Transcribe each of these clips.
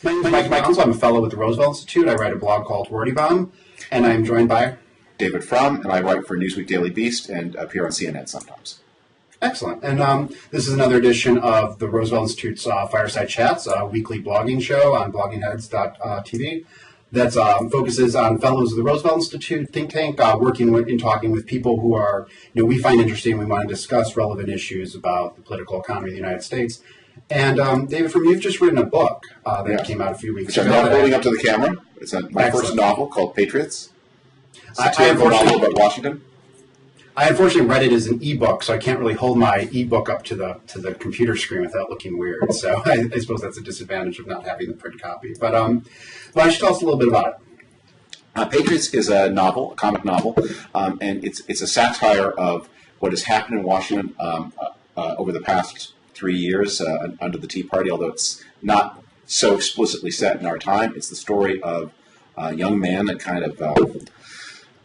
My name is Mike Michaels. I'm a fellow with the Roosevelt Institute. I write a blog called Rortybomb, and I'm joined by David Frum, and I write for Newsweek Daily Beast and appear on CNN sometimes. Excellent. And this is another edition of the Roosevelt Institute's Fireside Chats, a weekly blogging show on bloggingheads.tv that focuses on fellows of the Roosevelt Institute think tank, working with and talking with people who are, we find interesting. We want to discuss relevant issues about the political economy of the United States. And David Frum, you've just written a book that came out a few weeks ago. Which I'm now holding up to the camera. It's my first novel called Patriots. It's a satirical novel about Washington. I unfortunately read it as an ebook, so I can't really hold my ebook up to the computer screen without looking weird. So I suppose that's a disadvantage of not having the print copy. But why don't you tell us a little bit about it? Patriots is a novel, a comic novel, and it's a satire of what has happened in Washington over the past 3 years under the Tea Party, although it's not so explicitly set in our time. It's the story of a young man, a kind of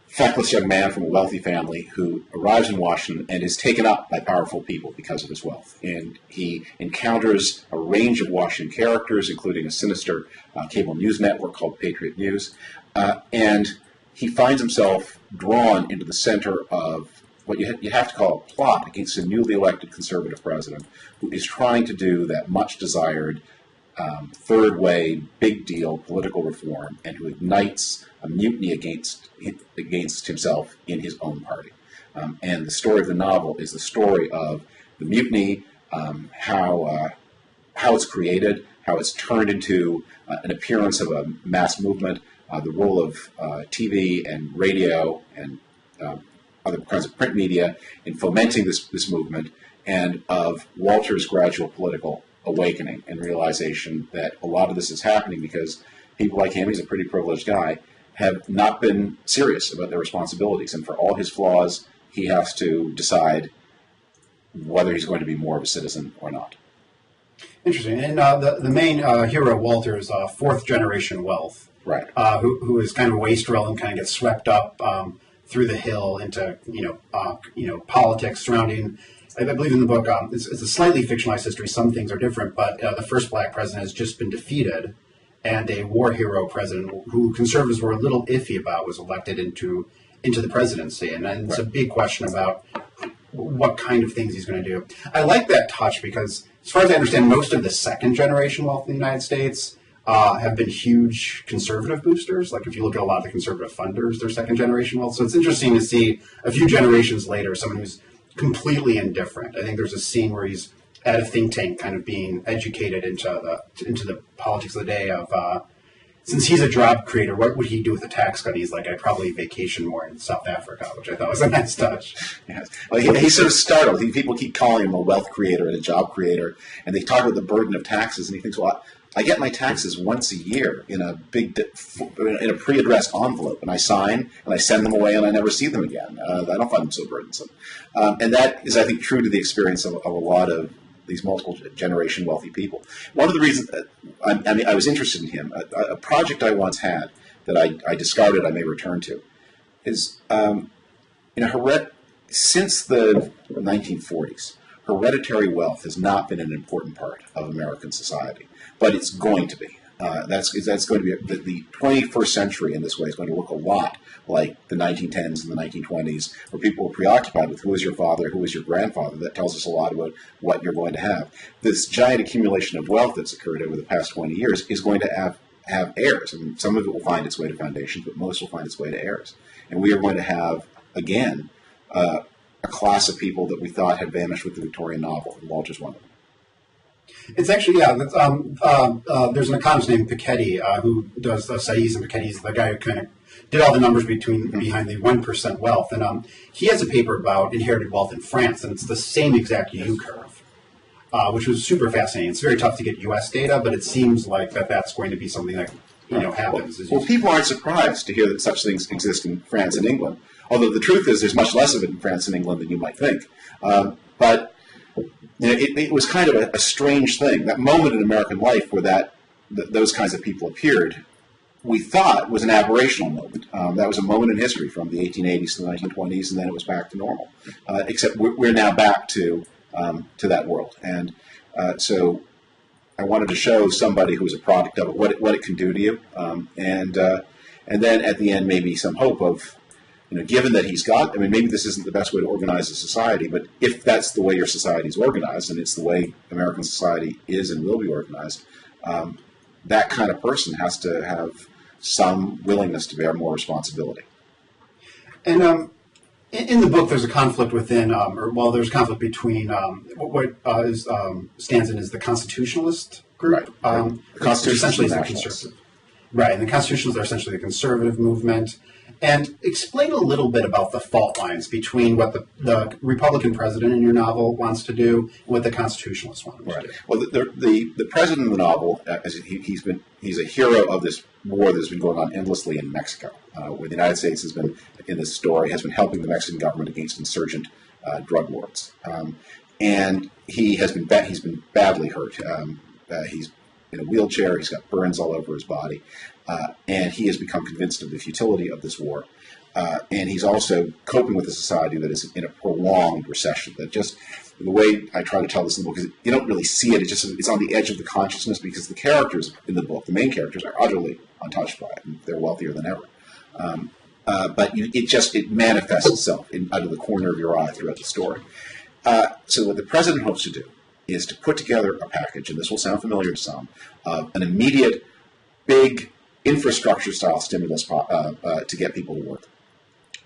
feckless young man from a wealthy family who arrives in Washington and is taken up by powerful people because of his wealth. And he encounters a range of Washington characters, including a sinister cable news network called Patriot News. And he finds himself drawn into the center of what you have to call a plot against a newly elected conservative president who is trying to do that much desired third way, big deal political reform, and who ignites a mutiny against himself in his own party. And the story of the novel is the story of the mutiny, how it's created, how it's turned into an appearance of a mass movement, the role of TV and radio and other kinds of print media in fomenting this movement, and of Walter's gradual political awakening and realization that a lot of this is happening because people like him, he's a pretty privileged guy, have not been serious about their responsibilities. And for all his flaws, he has to decide whether he's going to be more of a citizen or not. Interesting. And the main hero, Walter, is fourth generation wealth. Right. Who is kind of a wastrel and kind of gets swept up through the hill into politics surrounding. I believe in the book, it's a slightly fictionalized history. Some things are different, but the first black president has just been defeated, and a war hero president who conservatives were a little iffy about was elected into the presidency. And then it's a big question about what kind of things he's going to do. I like that touch because, as far as I understand, most of the second generation wealth in the United States have been huge conservative boosters. Like if you look at a lot of the conservative funders, they're second generation wealth. So it's interesting to see a few generations later someone who's completely indifferent. I think there's a scene where he's at a think tank kind of being educated into the politics of the day of since he's a job creator, what would he do with a tax cut? He's like, I'd probably vacation more in South Africa, which I thought was a nice touch. Yes. Well, he's sort of startled. People keep calling him a wealth creator and a job creator, and they talk about the burden of taxes, and he thinks, well, I get my taxes once a year in a pre-addressed envelope, and I sign and I send them away, and I never see them again. I don't find them so burdensome, and that is, I think, true to the experience of a lot of these multiple generation wealthy people. One of the reasons I was interested in him, a project I once had that I discarded, I may return to, is since the 1940s, hereditary wealth has not been an important part of American society. But it's going to be. That's going to be the 21st century in this way is going to look a lot like the 1910s and the 1920s, where people were preoccupied with who is your father, who is your grandfather. That tells us a lot about what you're going to have. This giant accumulation of wealth that's occurred over the past 20 years is going to have heirs. I mean, some of it will find its way to foundations, but most will find its way to heirs. And we are going to have, again, a class of people that we thought had vanished with the Victorian novel, and Walter's one of them. It's actually, there's an economist named Piketty who does Saiz and Piketty. He's the guy who kind of did all the numbers behind the 1% wealth. And he has a paper about inherited wealth in France, and it's the same exact U-curve, which was super fascinating. It's very tough to get U.S. data, but it seems like that's going to be something that happens. Well, people aren't surprised to hear that such things exist in France and England, although the truth is there's much less of it in France and England than you might think. But it was kind of a strange thing. That moment in American life where those kinds of people appeared, we thought was an aberrational moment. That was a moment in history from the 1880s to the 1920s, and then it was back to normal. Except we're now back to that world. And so I wanted to show somebody who's a product of it what it can do to you, and then at the end maybe some hope of, given that he's got. I mean, maybe this isn't the best way to organize a society, but if that's the way your society is organized, and it's the way American society is and will be organized, that kind of person has to have some willingness to bear more responsibility. And in the book, there's a conflict within, there's conflict between what stands in as the constitutionalist group. Right. The constitutionalists essentially is the conservative. Right, and the constitutionalists are essentially the conservative movement. And explain a little bit about the fault lines between what the Republican president in your novel wants to do and what the constitutionalists want to do. Well, the president of the novel, he's a hero of this war that's been going on endlessly in Mexico, where the United States has been, in this story, has been helping the Mexican government against insurgent drug lords. And he's been badly hurt. He's in a wheelchair. He's got burns all over his body. And he has become convinced of the futility of this war. And he's also coping with a society that is in a prolonged recession. That just, the way I try to tell this in the book is you don't really see it. It's on the edge of the consciousness because the characters in the book, the main characters, are utterly untouched by it. And they're wealthier than ever. But it manifests itself out of the corner of your eye throughout the story. So what the president hopes to do is to put together a package, and this will sound familiar to some, of an immediate, big infrastructure-style stimulus to get people to work.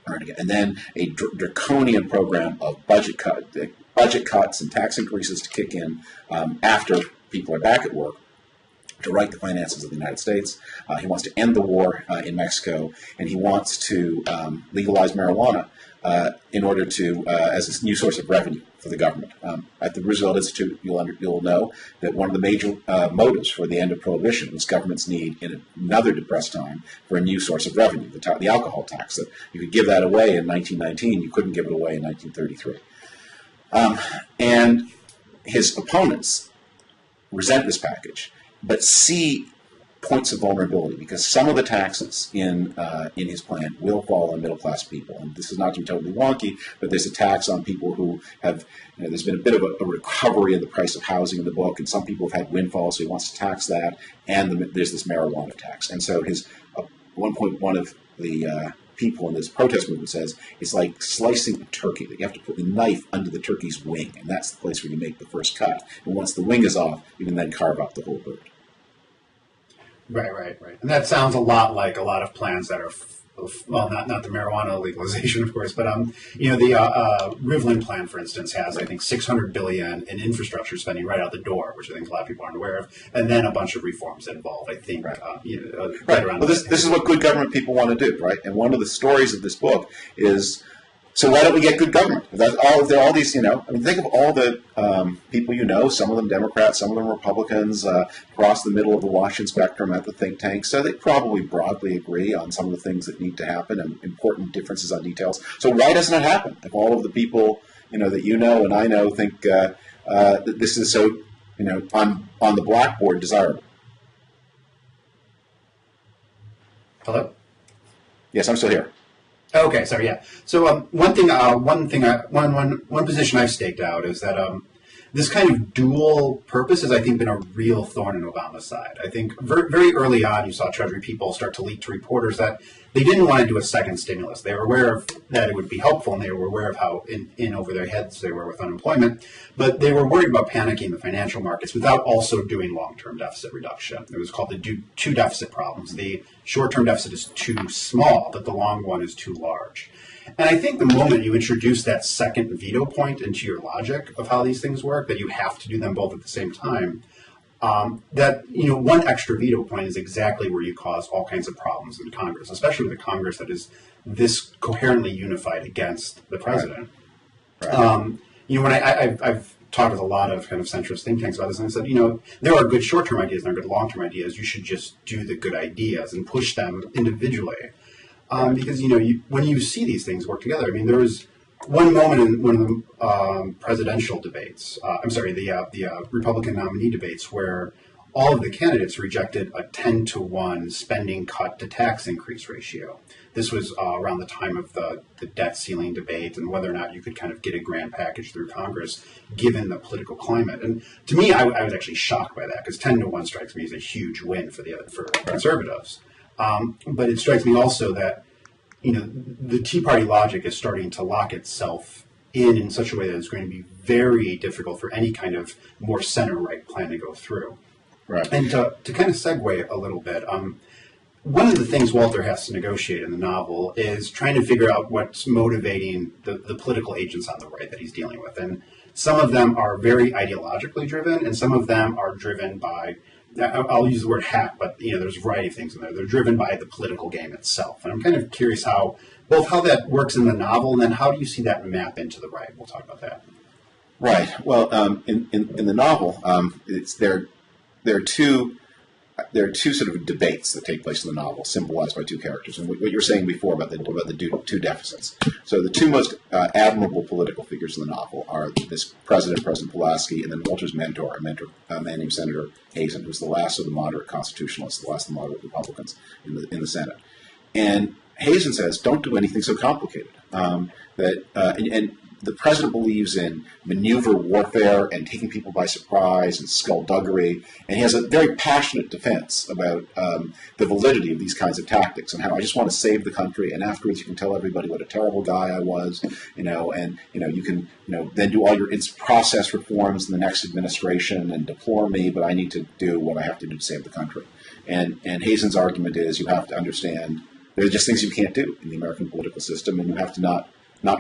And then a draconian program of budget cuts and tax increases to kick in after people are back at work to right the finances of the United States. He wants to end the war in Mexico, and he wants to legalize marijuana in order to, as a new source of revenue for the government. At the Roosevelt Institute, you'll know that one of the major motives for the end of Prohibition was government's need in another depressed time for a new source of revenue, the alcohol tax. That you could give that away in 1919, you couldn't give it away in 1933. And his opponents resent this package, but see points of vulnerability because some of the taxes in his plan will fall on middle class people, and this is not to be totally wonky, but there's a tax on people who have. There's been a bit of a recovery in the price of housing in the book, and some people have had windfalls, so he wants to tax that. And there's this marijuana tax, and so his one of the people in this protest movement says it's like slicing a turkey. That you have to put the knife under the turkey's wing, and that's the place where you make the first cut. And once the wing is off, you can then carve out the whole bird. Right. And that sounds a lot like a lot of plans that are, not the marijuana legalization, of course, but the Rivlin plan, for instance, has I think $600 billion in infrastructure spending right out the door, which I think a lot of people aren't aware of, and then a bunch of reforms involved. I think right around. Well, this is what good government people want to do, right? And one of the stories of this book is. So why don't we get good government? There are all these, think of all the people some of them Democrats, some of them Republicans, across the middle of the Washington spectrum at the think tanks. So they probably broadly agree on some of the things that need to happen and important differences on details. So why doesn't it happen? If all of the people, that and I know think that this is so, on the blackboard desirable. Hello? Yes, I'm still here. Okay, sorry, yeah. So one position I've staked out is that this kind of dual purpose has, I think, been a real thorn in Obama's side. I think very early on, you saw Treasury people start to leak to reporters that they didn't want to do a second stimulus. They were aware of that it would be helpful, and they were aware of how in over their heads they were with unemployment. But they were worried about panicking the financial markets without also doing long-term deficit reduction. It was called the two deficit problems. The short-term deficit is too small, but the long one is too large. And I think the moment you introduce that second veto point into your logic of how these things work, that you have to do them both at the same time, one extra veto point is exactly where you cause all kinds of problems in Congress, especially with a Congress that is this coherently unified against the president. Right. I've talked with a lot of kind of centrist think tanks about this, and I said, there are good short-term ideas and there are good long-term ideas. You should just do the good ideas and push them individually. Because, when you see these things work together, there was one moment in one of the presidential debates, the Republican nominee debates, where all of the candidates rejected a 10-to-1 spending cut to tax increase ratio. This was around the time of the debt ceiling debate and whether or not you could kind of get a grand package through Congress given the political climate. And to me, I was actually shocked by that because 10-to-1 strikes me as a huge win for conservatives. But it strikes me also that the Tea Party logic is starting to lock itself in such a way that it's going to be very difficult for any kind of more center-right plan to go through. Right. And to kind of segue a little bit, one of the things Walter has to negotiate in the novel is trying to figure out what's motivating the political agents on the right that he's dealing with. And some of them are very ideologically driven, and some of them are driven by, I'll use the word hack, but there's a variety of things in there. They're driven by the political game itself. And I'm kind of curious how that works in the novel, and then how do you see that map into the right? We'll talk about that. Right. Well, in the novel, there are two sort of debates that take place in the novel, symbolized by two characters, and what you were saying before about the two deficits. So the two most admirable political figures in the novel are this President Pulaski, and then Walter's mentor, a man named Senator Hazen, who's the last of the moderate constitutionalists, the last of the moderate Republicans in the Senate. And Hazen says, "Don't do anything so complicated." And the president believes in maneuver warfare and taking people by surprise and skullduggery, and he has a very passionate defense about the validity of these kinds of tactics and how I just want to save the country, and afterwards you can tell everybody what a terrible guy I was, and you can then do all your process reforms in the next administration and deplore me, but I need to do what I have to do to save the country. And Hazen's argument is you have to understand there are just things you can't do in the American political system, and you have to not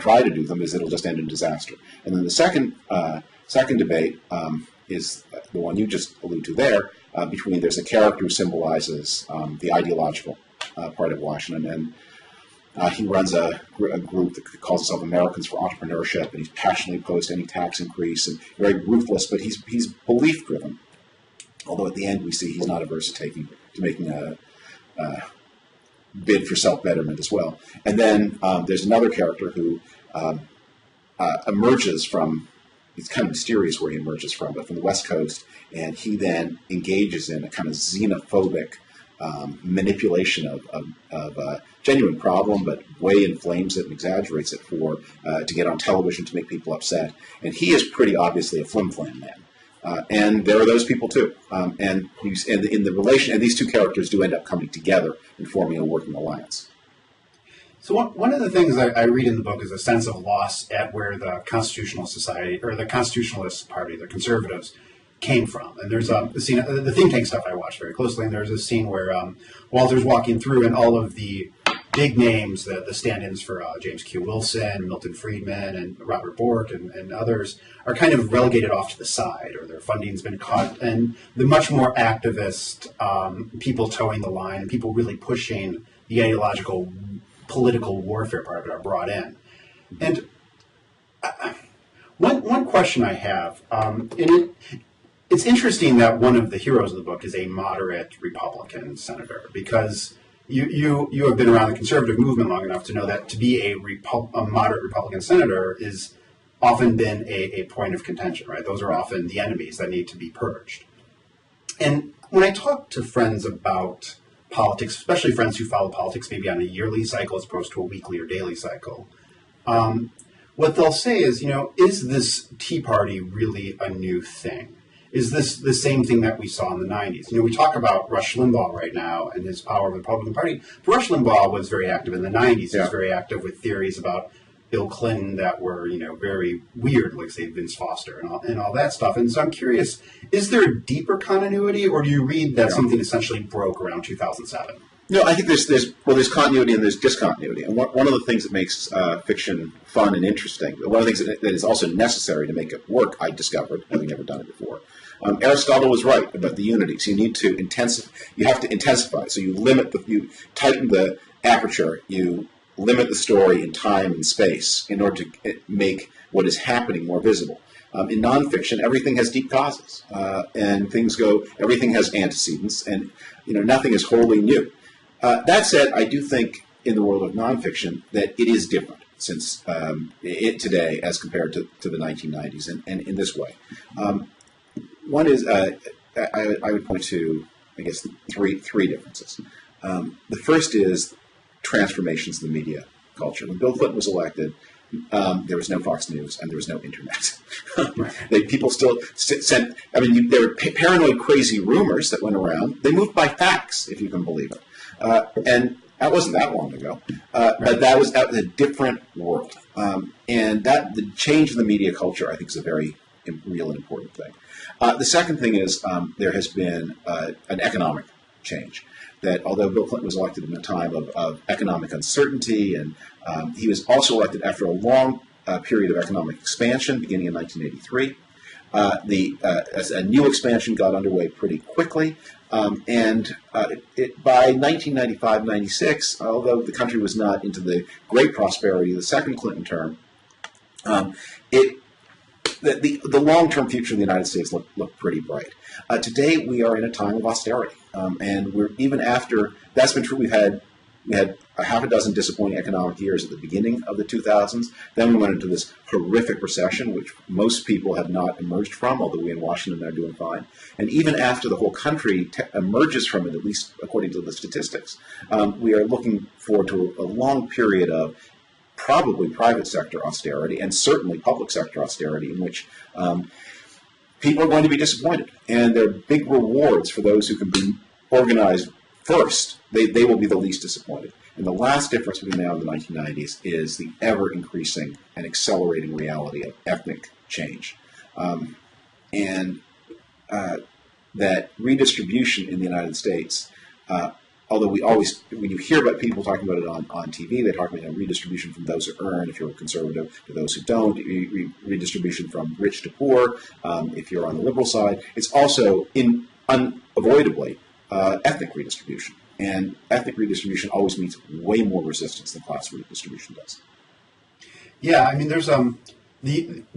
try to do them, as it'll just end in disaster. And then the second debate is the one you just alluded to there. There's a character who symbolizes the ideological part of Washington, and he runs a group that calls itself Americans for Entrepreneurship, and he's passionately opposed to any tax increase and very ruthless, but he's belief driven. Although at the end we see he's not averse to making a bid for self-betterment as well. And then there's another character who emerges from, it's kind of mysterious where he emerges from, but from the West Coast, and he then engages in a kind of xenophobic manipulation of a genuine problem, but way inflames it and exaggerates it to get on television to make people upset. And he is pretty obviously a flim-flam man. And there are those people too, and in the relation, and these two characters do end up coming together and forming a working alliance. So one of the things I read in the book is a sense of loss at where the Constitutional Society or the Constitutionalist Party, the conservatives, came from. And there's a scene, the think tank stuff I watched very closely, and there's a scene where Walter's walking through, and all of the big names, the stand-ins for James Q. Wilson, Milton Friedman, and Robert Bork, and others, are kind of relegated off to the side, or their funding's been cut. And the much more activist people towing the line, and people really pushing the ideological, political warfare part of it are brought in. And one question I have, it's interesting that one of the heroes of the book is a moderate Republican senator, because you have been around the conservative movement long enough to know that to be a moderate Republican senator is often been a point of contention, right? Those are often the enemies that need to be purged. And when I talk to friends about politics, especially friends who follow politics maybe on a yearly cycle as opposed to a weekly or daily cycle, what they'll say is, is this Tea Party really a new thing? Is this the same thing that we saw in the 90s? We talk about Rush Limbaugh right now and his power of the Republican Party. But Rush Limbaugh was very active in the 90s. He was very active with theories about Bill Clinton that were, very weird, like, say, Vince Foster and all that stuff. And so I'm curious, is there a deeper continuity, or do you read that something essentially broke around 2007? No, I think there's continuity and there's discontinuity. And one of the things that makes fiction fun and interesting, one of the things that is also necessary to make it work, I discovered, having never done it before. Aristotle was right about the unities. You need to you have to intensify. So you tighten the aperture, you limit the story in time and space in order to make what is happening more visible. In nonfiction, everything has deep causes, and everything has antecedents, and nothing is wholly new. That said, I do think in the world of nonfiction that it is different since today as compared to the 1990s, and in this way. One is I would point to, I guess, three differences. The first is transformations in the media culture. When Bill Clinton was elected, there was no Fox News and there was no internet. People still sent, there were paranoid, crazy rumors that went around. They moved by fax, if you can believe it. And that wasn't that long ago. But that was a different world. And the change in the media culture, I think, is a very real and important thing. The second thing is there has been an economic change. That although Bill Clinton was elected in a time of economic uncertainty, and he was also elected after a long period of economic expansion beginning in 1983. A new expansion got underway pretty quickly, and by 1995-96, although the country was not into the great prosperity of the second Clinton term, the long-term future of the United States looked pretty bright. Today, we are in a time of austerity, and we're even after that's been true. We had a half a dozen disappointing economic years at the beginning of the 2000s. Then we went into this horrific recession, which most people have not emerged from, although we in Washington are doing fine. And even after the whole country emerges from it, at least according to the statistics, we are looking forward to a long period of probably private sector austerity and certainly public sector austerity in which people are going to be disappointed. And there are big rewards for those who can be organized first. They will be the least disappointed. And the last difference between now and the 1990s is the ever-increasing and accelerating reality of ethnic change. That redistribution in the United States, although when you hear about people talking about it on TV, they talk about redistribution from those who earn, if you're a conservative, to those who don't, redistribution from rich to poor, if you're on the liberal side. It's also unavoidably ethnic redistribution. And ethnic redistribution always meets way more resistance than class redistribution does. Yeah, there's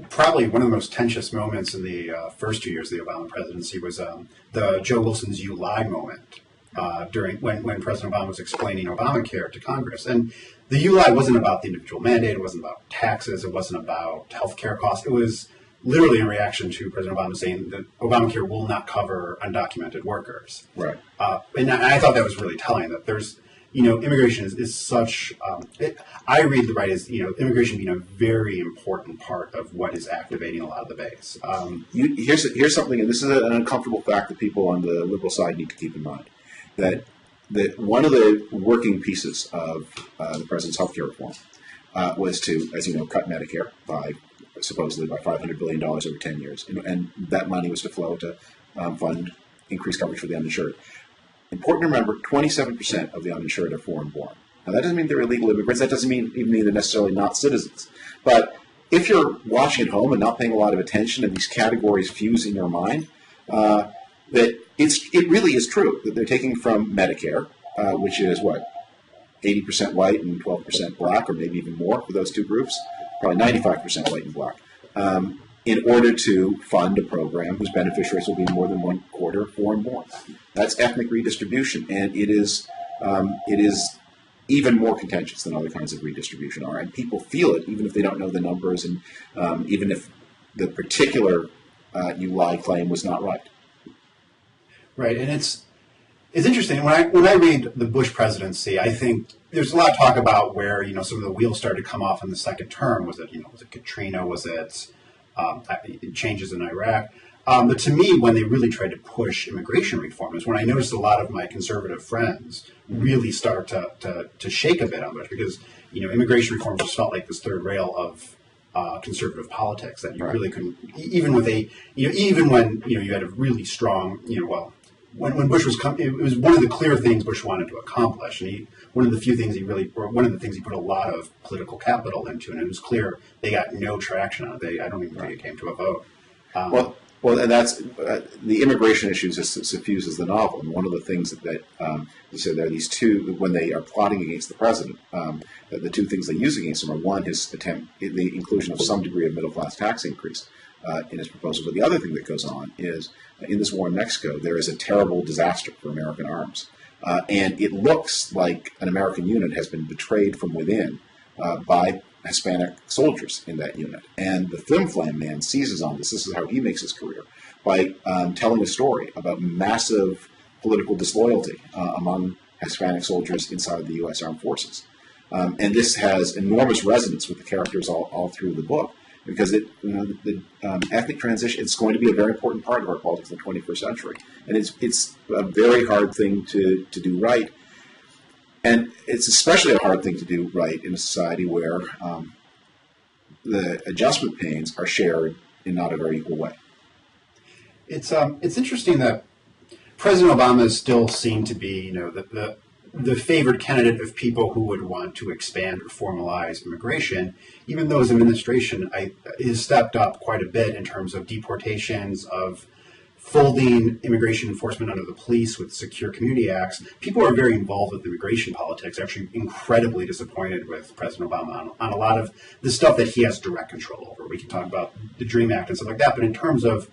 probably one of the most tenuous moments in the first 2 years of the Obama presidency was the Joe Wilson's "You Lie" moment. During when President Obama was explaining Obamacare to Congress. And the "you lie" wasn't about the individual mandate, it wasn't about taxes, it wasn't about health care costs. It was literally in reaction to President Obama saying that Obamacare will not cover undocumented workers. Right. And I thought that was really telling that there's, immigration is such, I read the right as, immigration being a very important part of what is activating a lot of the base. Here's something, and this is an uncomfortable fact that people on the liberal side need to keep in mind. That one of the working pieces of the president's health care reform was to, as you know, cut Medicare supposedly by $500 billion over 10 years. And that money was to flow to fund increased coverage for the uninsured. Important to remember, 27% of the uninsured are foreign-born. Now, that doesn't mean they're illegal immigrants. That doesn't even mean they're necessarily not citizens. But if you're watching at home and not paying a lot of attention and these categories fuse in your mind, that it really is true that they're taking from Medicare, which is 80% white and 12% black, or maybe even more for those two groups, probably 95% white and black, in order to fund a program whose beneficiaries will be more than 1/4 foreign-born. That's ethnic redistribution, and it is even more contentious than other kinds of redistribution are, and people feel it even if they don't know the numbers, and even if the particular "you lie" claim was not right. Right, and it's interesting when I read the Bush presidency. I think there's a lot of talk about where some of the wheels started to come off in the second term. Was it Katrina? Was it changes in Iraq? But to me, when they really tried to push immigration reform, is when I noticed a lot of my conservative friends really start to shake a bit on Bush, because immigration reform just felt like this third rail of conservative politics that you really couldn't, even with even when you had a really strong when Bush was it was one of the clear things Bush wanted to accomplish, and one of the things he put a lot of political capital into, and it was clear they got no traction on it. I don't even think it came to a vote. Well, and that's the immigration issue just suffuses the novel. And one of the things that you said there are these two, when they are plotting against the president, the two things they use against him are, one, his attempt, the inclusion of some degree of middle-class tax increase in his proposal. But the other thing that goes on is, in this war in Mexico, there is a terrible disaster for American arms. And it looks like an American unit has been betrayed from within by Hispanic soldiers in that unit. And the Flim Flam man seizes on this. This is how he makes his career. by telling a story about massive political disloyalty among Hispanic soldiers inside the U.S. Armed Forces. And this has enormous resonance with the characters all through the book, because the ethnic transition, it's going to be a very important part of our politics in the 21st century. And it's a very hard thing to do right. And it's especially a hard thing to do right in a society where the adjustment pains are shared in not a very equal way. It's interesting that President Obama is still seen to be, the favored candidate of people who would want to expand or formalize immigration, even though his administration has stepped up quite a bit in terms of deportations, of folding immigration enforcement under the police with secure community acts. People are very involved with immigration politics, actually incredibly disappointed with President Obama on a lot of the stuff that he has direct control over. We can talk about the DREAM Act and stuff like that, but in terms of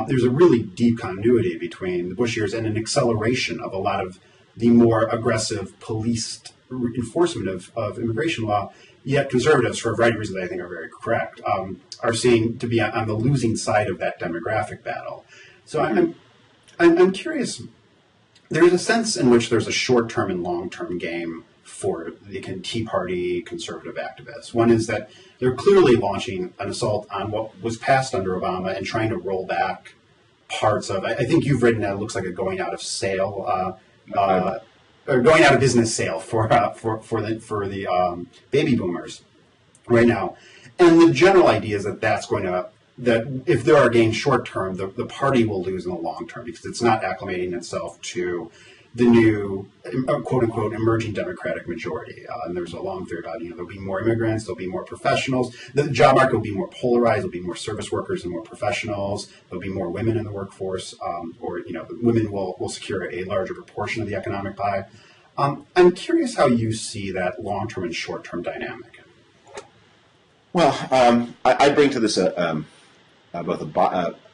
there's a really deep continuity between the Bush years and an acceleration of a lot of the more aggressive police enforcement of immigration law. Yet conservatives, for a variety of reasons that I think are very correct, are seen to be on the losing side of that demographic battle. So I'm curious. There's a sense in which there's a short-term and long-term game for the Tea Party conservative activists. One is that they're clearly launching an assault on what was passed under Obama and trying to roll back parts of. I think you've written that it looks like a going out of sale. Or going out of business sale for the baby boomers right now, and the general idea is that if there are gains short term, the party will lose in the long term because it's not acclimating itself to the new quote unquote emerging Democratic majority. And there's a long theory about there'll be more immigrants, there'll be more professionals. The job market will be more polarized. There'll be more service workers and more professionals. There'll be more women in the workforce, or women will secure a larger proportion of the economic pie. I'm curious how you see that long-term and short-term dynamic. Well, I bring to this both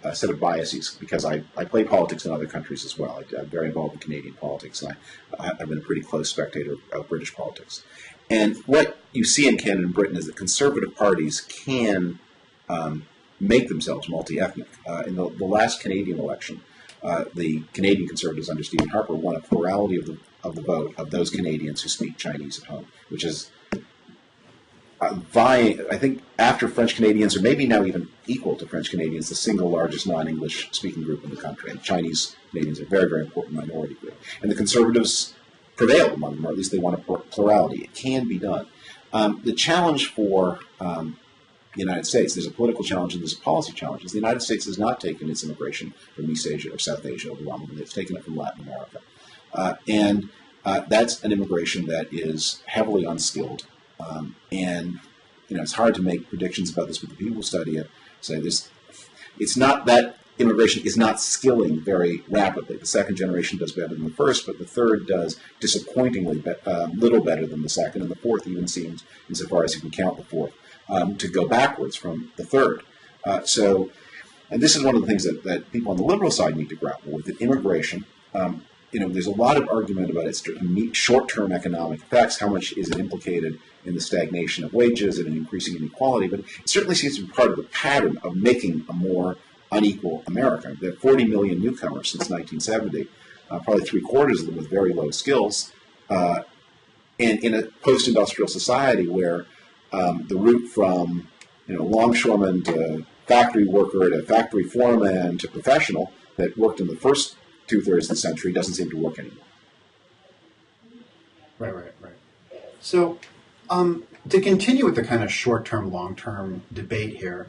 a set of biases, because I play politics in other countries as well. I'm very involved in Canadian politics, and I've been a pretty close spectator of British politics. And what you see in Canada and Britain is that conservative parties can make themselves multi-ethnic. In the last Canadian election, the Canadian Conservatives under Stephen Harper won a plurality of the vote of those Canadians who speak Chinese at home, which is vying, I think, after French Canadians, or maybe now even equal to French Canadians, the single largest non-English speaking group in the country. And Chinese Canadians are a very, very important minority group. And the Conservatives prevailed among them, or at least they won a plurality. It can be done. The challenge for the United States, there's a political challenge and there's a policy challenge, is the United States has not taken its immigration from East Asia or South Asia overwhelmingly. It's taken it from Latin America. And that's an immigration that is heavily unskilled. And it's hard to make predictions about this, but the people who study it say this. It's not that immigration is not skilling very rapidly. The second generation does better than the first, but the third does disappointingly little better than the second, and the fourth even seems, insofar as you can count the fourth, to go backwards from the third. And this is one of the things that people on the liberal side need to grapple with, that immigration. There's a lot of argument about its short-term economic effects. How much is it implicated in the stagnation of wages and an increasing inequality? But it certainly seems to be part of the pattern of making a more unequal America. There are 40 million newcomers since 1970, probably three-quarters of them with very low skills. And in a post-industrial society where the route from longshoreman to factory worker to factory foreman to professional that worked in the first two-thirds of the century doesn't seem to work anymore. Right. So to continue with the kind of short-term, long-term debate here,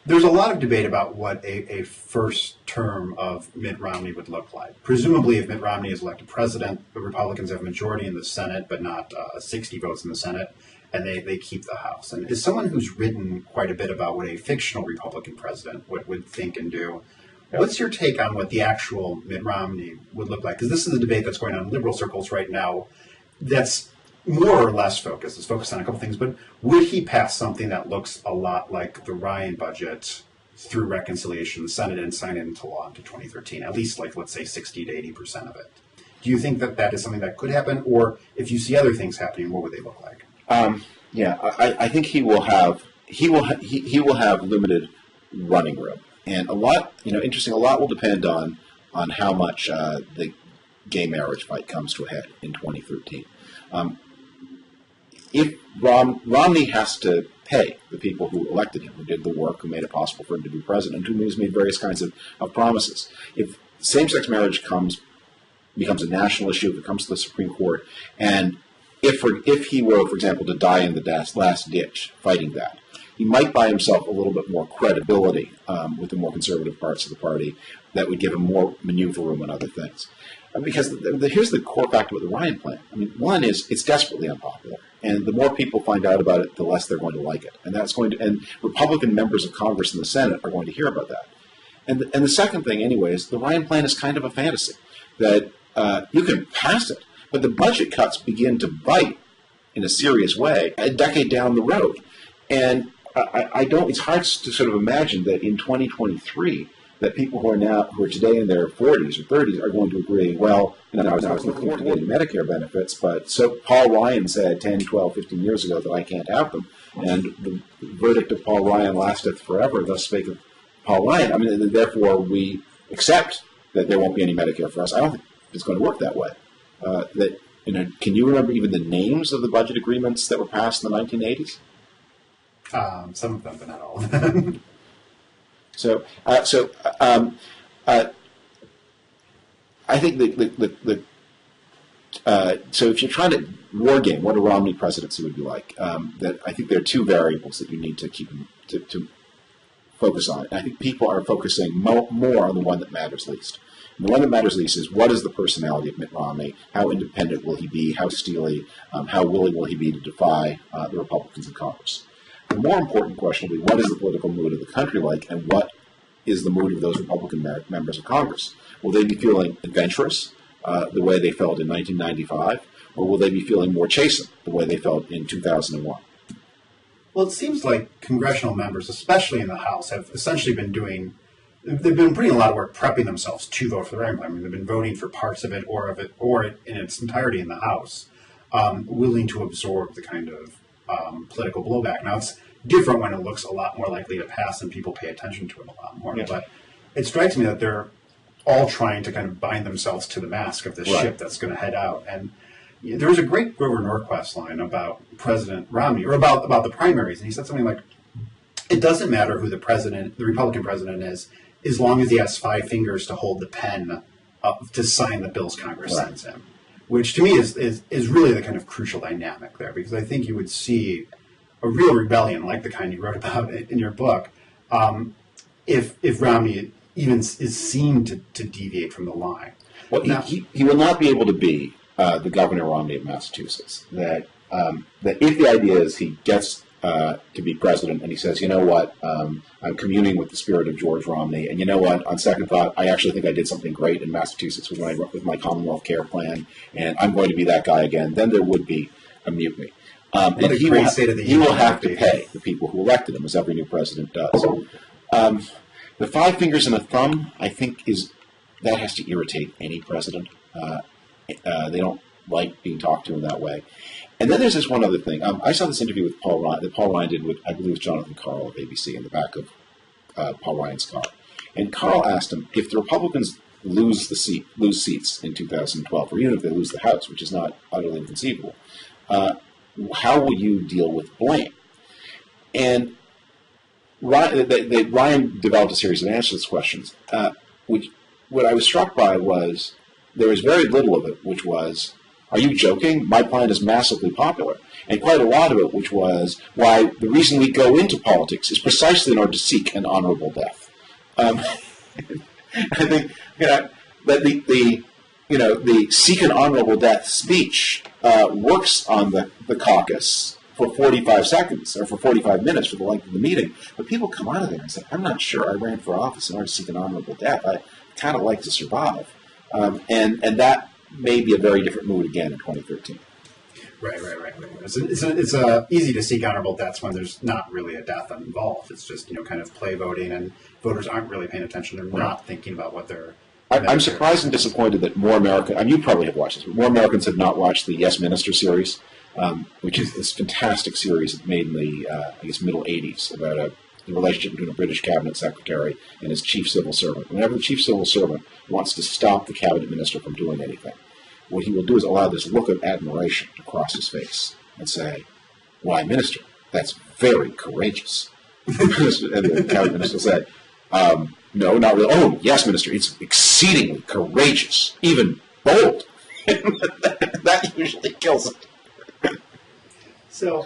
there's a lot of debate about what a first term of Mitt Romney would look like. Presumably, if Mitt Romney is elected president, the Republicans have a majority in the Senate, but not 60 votes in the Senate, and they keep the House. And as someone who's written quite a bit about what a fictional Republican president would think and do, what's your take on what the actual Mitt Romney would look like? Because this is a debate that's going on in liberal circles right now that's more or less focused. It's focused on a couple things, but would he pass something that looks a lot like the Ryan budget through reconciliation in the Senate and sign it into law into 2013? At least, let's say 60 to 80% of it. Do you think that is something that could happen? Or if you see other things happening, what would they look like? I think he will have limited running room. And a lot will depend on how much the gay marriage fight comes to a head in 2013. If Romney has to pay the people who elected him, who did the work, who made it possible for him to be president, who has made various kinds of promises. If same-sex marriage becomes a national issue, if it comes to the Supreme Court, and if he were, for example, to die in the last ditch fighting that, he might buy himself a little bit more credibility with the more conservative parts of the party that would give him more maneuver room on other things. Because here's the core factor with the Ryan plan. I mean, one is it's desperately unpopular, and the more people find out about it, the less they're going to like it, and Republican members of Congress and the Senate are going to hear about that. And the second thing, anyway, is the Ryan plan is kind of a fantasy that you can pass it, but the budget cuts begin to bite in a serious way a decade down the road, and it's hard to sort of imagine that in 2023. That people who are today in their 40s or 30s are going to agree, well, I was looking forward to getting Medicare benefits, but so Paul Ryan said 10, 12, 15 years ago that I can't have them. And the verdict of Paul Ryan lasteth forever, thus spake of Paul Ryan. I mean, therefore we accept that there won't be any Medicare for us. I don't think it's going to work that way. Can you remember even the names of the budget agreements that were passed in the 1980s? Some of them, but not all of them. So I think so if you're trying to war game what a Romney presidency would be like, that I think there are two variables that you need to keep to focus on. And I think people are focusing more on the one that matters least. And the one that matters least is what is the personality of Mitt Romney? How independent will he be? How steely? How willing will he be to defy the Republicans in Congress? The more important question will be what is the political mood of the country like, and what is the mood of those Republican members of Congress? Will they be feeling adventurous the way they felt in 1995, or will they be feeling more chastened the way they felt in 2001? Well, it seems like congressional members, especially in the House, have essentially they've been putting a lot of work prepping themselves to vote for the Ryan plan. I mean, they've been voting for parts of it or in its entirety in the House, willing to absorb the kind of political blowback. Now, it's different when it looks a lot more likely to pass and people pay attention to it a lot more. Yeah. But it strikes me that they're all trying to kind of bind themselves to the mast of this ship that's going to head out. And there was a great Grover Norquist line about President Romney, or about the primaries, and he said something like, it doesn't matter who the Republican president is, as long as he has 5 fingers to hold the pen to sign the bills Congress sends him. Which to me is really the kind of crucial dynamic there, because I think you would see a real rebellion like the kind you wrote about in your book if Romney even is seen to deviate from the line. Well, he will not be able to be the Governor Romney of Massachusetts. That if the idea is he gets to be president and he says, you know what, I'm communing with the spirit of George Romney, and you know what, on second thought, I actually think I did something great in Massachusetts with my Commonwealth Care plan, and I'm going to be that guy again, then there would be a mutiny. And he will have to pay the people who elected him, as every new president does. The 5 fingers and a thumb, I think, that has to irritate any president. They don't like being talked to in that way. And then there's this one other thing. I saw this interview with Paul Ryan that Paul Ryan did with, I believe, with Jonathan Karl of ABC in the back of Paul Ryan's car. And Karl asked him, if the Republicans lose seats in 2012, or even if they lose the House, which is not utterly inconceivable, how will you deal with blame? And Ryan developed a series of answers to these questions. What I was struck by was there was very little of it, which was, are you joking? My plan is massively popular. And quite a lot of it, which was why the reason we go into politics is precisely in order to seek an honorable death. I think that the seek an honorable death speech works on the caucus for 45 seconds or for 45 minutes for the length of the meeting. But people come out of there and say, I'm not sure I ran for office in order to seek an honorable death. I kind of like to survive. And that may be a very different mood again in 2013. Right. It's easy to seek honorable deaths when there's not really a death involved. It's just, kind of play voting, and voters aren't really paying attention. They're not thinking about what they're... I'm surprised and disappointed that more Americans, and you probably have watched this, but more Americans have not watched the Yes Minister series, which is this fantastic series made in the, middle 80s about the relationship between a British cabinet secretary and his chief civil servant. Whenever the chief civil servant wants to stop the cabinet minister from doing anything, what he will do is allow this look of admiration to cross his face and say, "Why, minister, that's very courageous." And the cabinet minister will say, "No, not really. Oh, yes, minister, it's exceedingly courageous, even bold." That usually kills it. So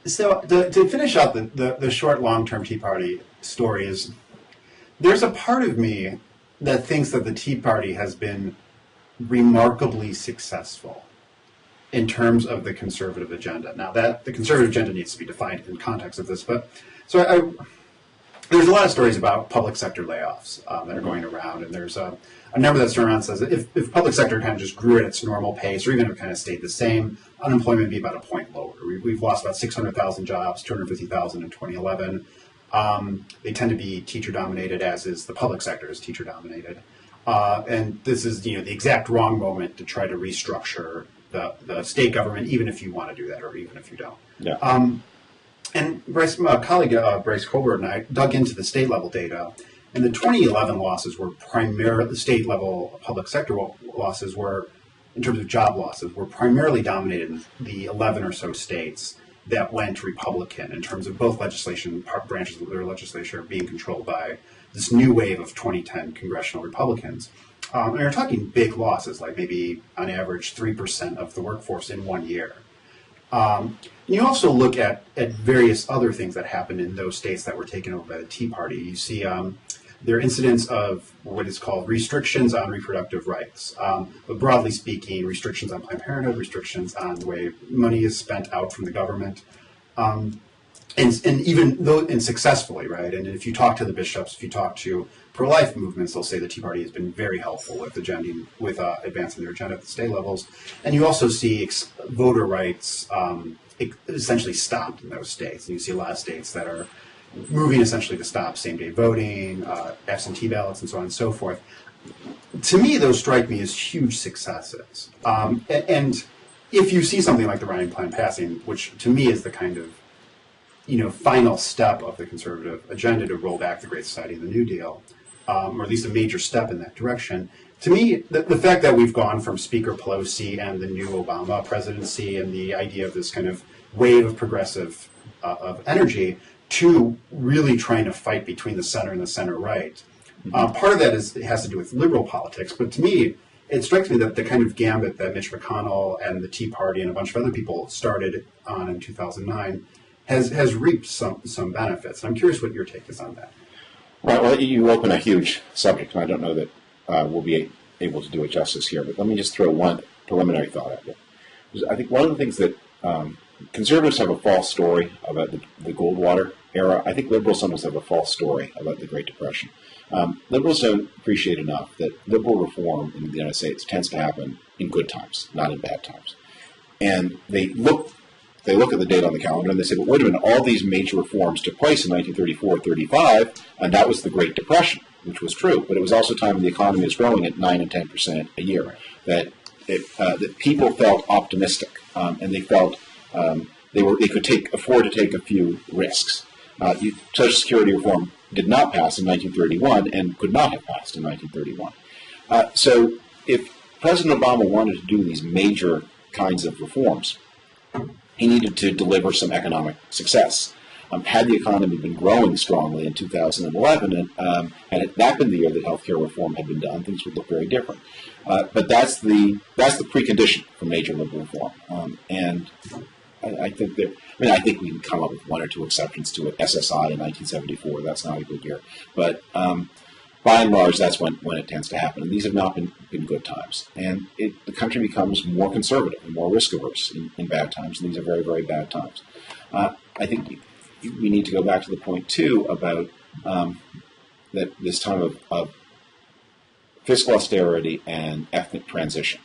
to finish up the short, long-term Tea Party story is, there's a part of me that thinks that the Tea Party has been remarkably successful in terms of the conservative agenda. Now, that the conservative agenda needs to be defined in context of this, but there's a lot of stories about public sector layoffs that are going around, and there's a number that's around says that if public sector kind of just grew at its normal pace, or even if it kind of stayed the same, unemployment would be about a point lower. We've lost about 600,000 jobs, 250,000 in 2011. They tend to be teacher-dominated, as is the public sector is teacher-dominated. And this is, the exact wrong moment to try to restructure the state government, even if you want to do that, or even if you don't. Yeah. And my colleague Bryce Colbert and I dug into the state level data, and the 2011 losses were primarily, the state level public sector losses were, in terms of job losses, were primarily dominated in the 11 or so states that went Republican in terms of both branches of their legislature being controlled by this new wave of 2010 congressional Republicans. And we're talking big losses, like maybe on average 3% of the workforce in 1 year. You also look at various other things that happened in those states that were taken over by the Tea Party. You see there are incidents of what is called restrictions on reproductive rights. But broadly speaking, restrictions on Planned Parenthood, restrictions on the way money is spent out from the government. And even though, and successfully, right? And if you talk to the bishops, if you talk to pro-life movements, they'll say the Tea Party has been very helpful with advancing their agenda at the state levels. And you also see voter rights essentially stopped in those states. And you see a lot of states that are moving essentially to stop same-day voting, absentee ballots, and so on and so forth. To me, those strike me as huge successes. And if you see something like the Ryan Plan passing, which to me is the kind of final step of the conservative agenda to roll back the Great Society and the New Deal, or at least a major step in that direction. To me, the fact that we've gone from Speaker Pelosi and the new Obama presidency and the idea of this kind of wave of progressive of energy to really trying to fight between the center and the center right. Part of that has to do with liberal politics, but to me, it strikes me that the kind of gambit that Mitch McConnell and the Tea Party and a bunch of other people started on in 2009 has reaped some benefits. I'm curious what your take is on that. Right. Well, you open a huge subject, and I don't know that we'll be able to do it justice here, but let me just throw one preliminary thought at you. I think one of the things that conservatives have a false story about the Goldwater era. I think liberals sometimes have a false story about the Great Depression. Liberals don't appreciate enough that liberal reform in the United States tends to happen in good times, not in bad times. And they look at the data on the calendar and they say, well, wait a minute, all these major reforms took place in 1934-35, and that was the Great Depression, which was true. But it was also a time when the economy was growing at 9 and 10% a year. That people felt optimistic, and they felt they could afford to take a few risks. Social Security reform did not pass in 1931 and could not have passed in 1931. So if President Obama wanted to do these major kinds of reforms, he needed to deliver some economic success. Had the economy been growing strongly in 2011, and had that been the year that healthcare reform had been done, things would look very different. But that's the precondition for major liberal reform. And I think I think we can come up with one or two exceptions to it. SSI in 1974, that's not a good year. But by and large, that's when it tends to happen. And these have not been good times. And the country becomes more conservative and more risk-averse in bad times. And these are very, very bad times. I think we need to go back to the point, too, about that this time of fiscal austerity and ethnic transition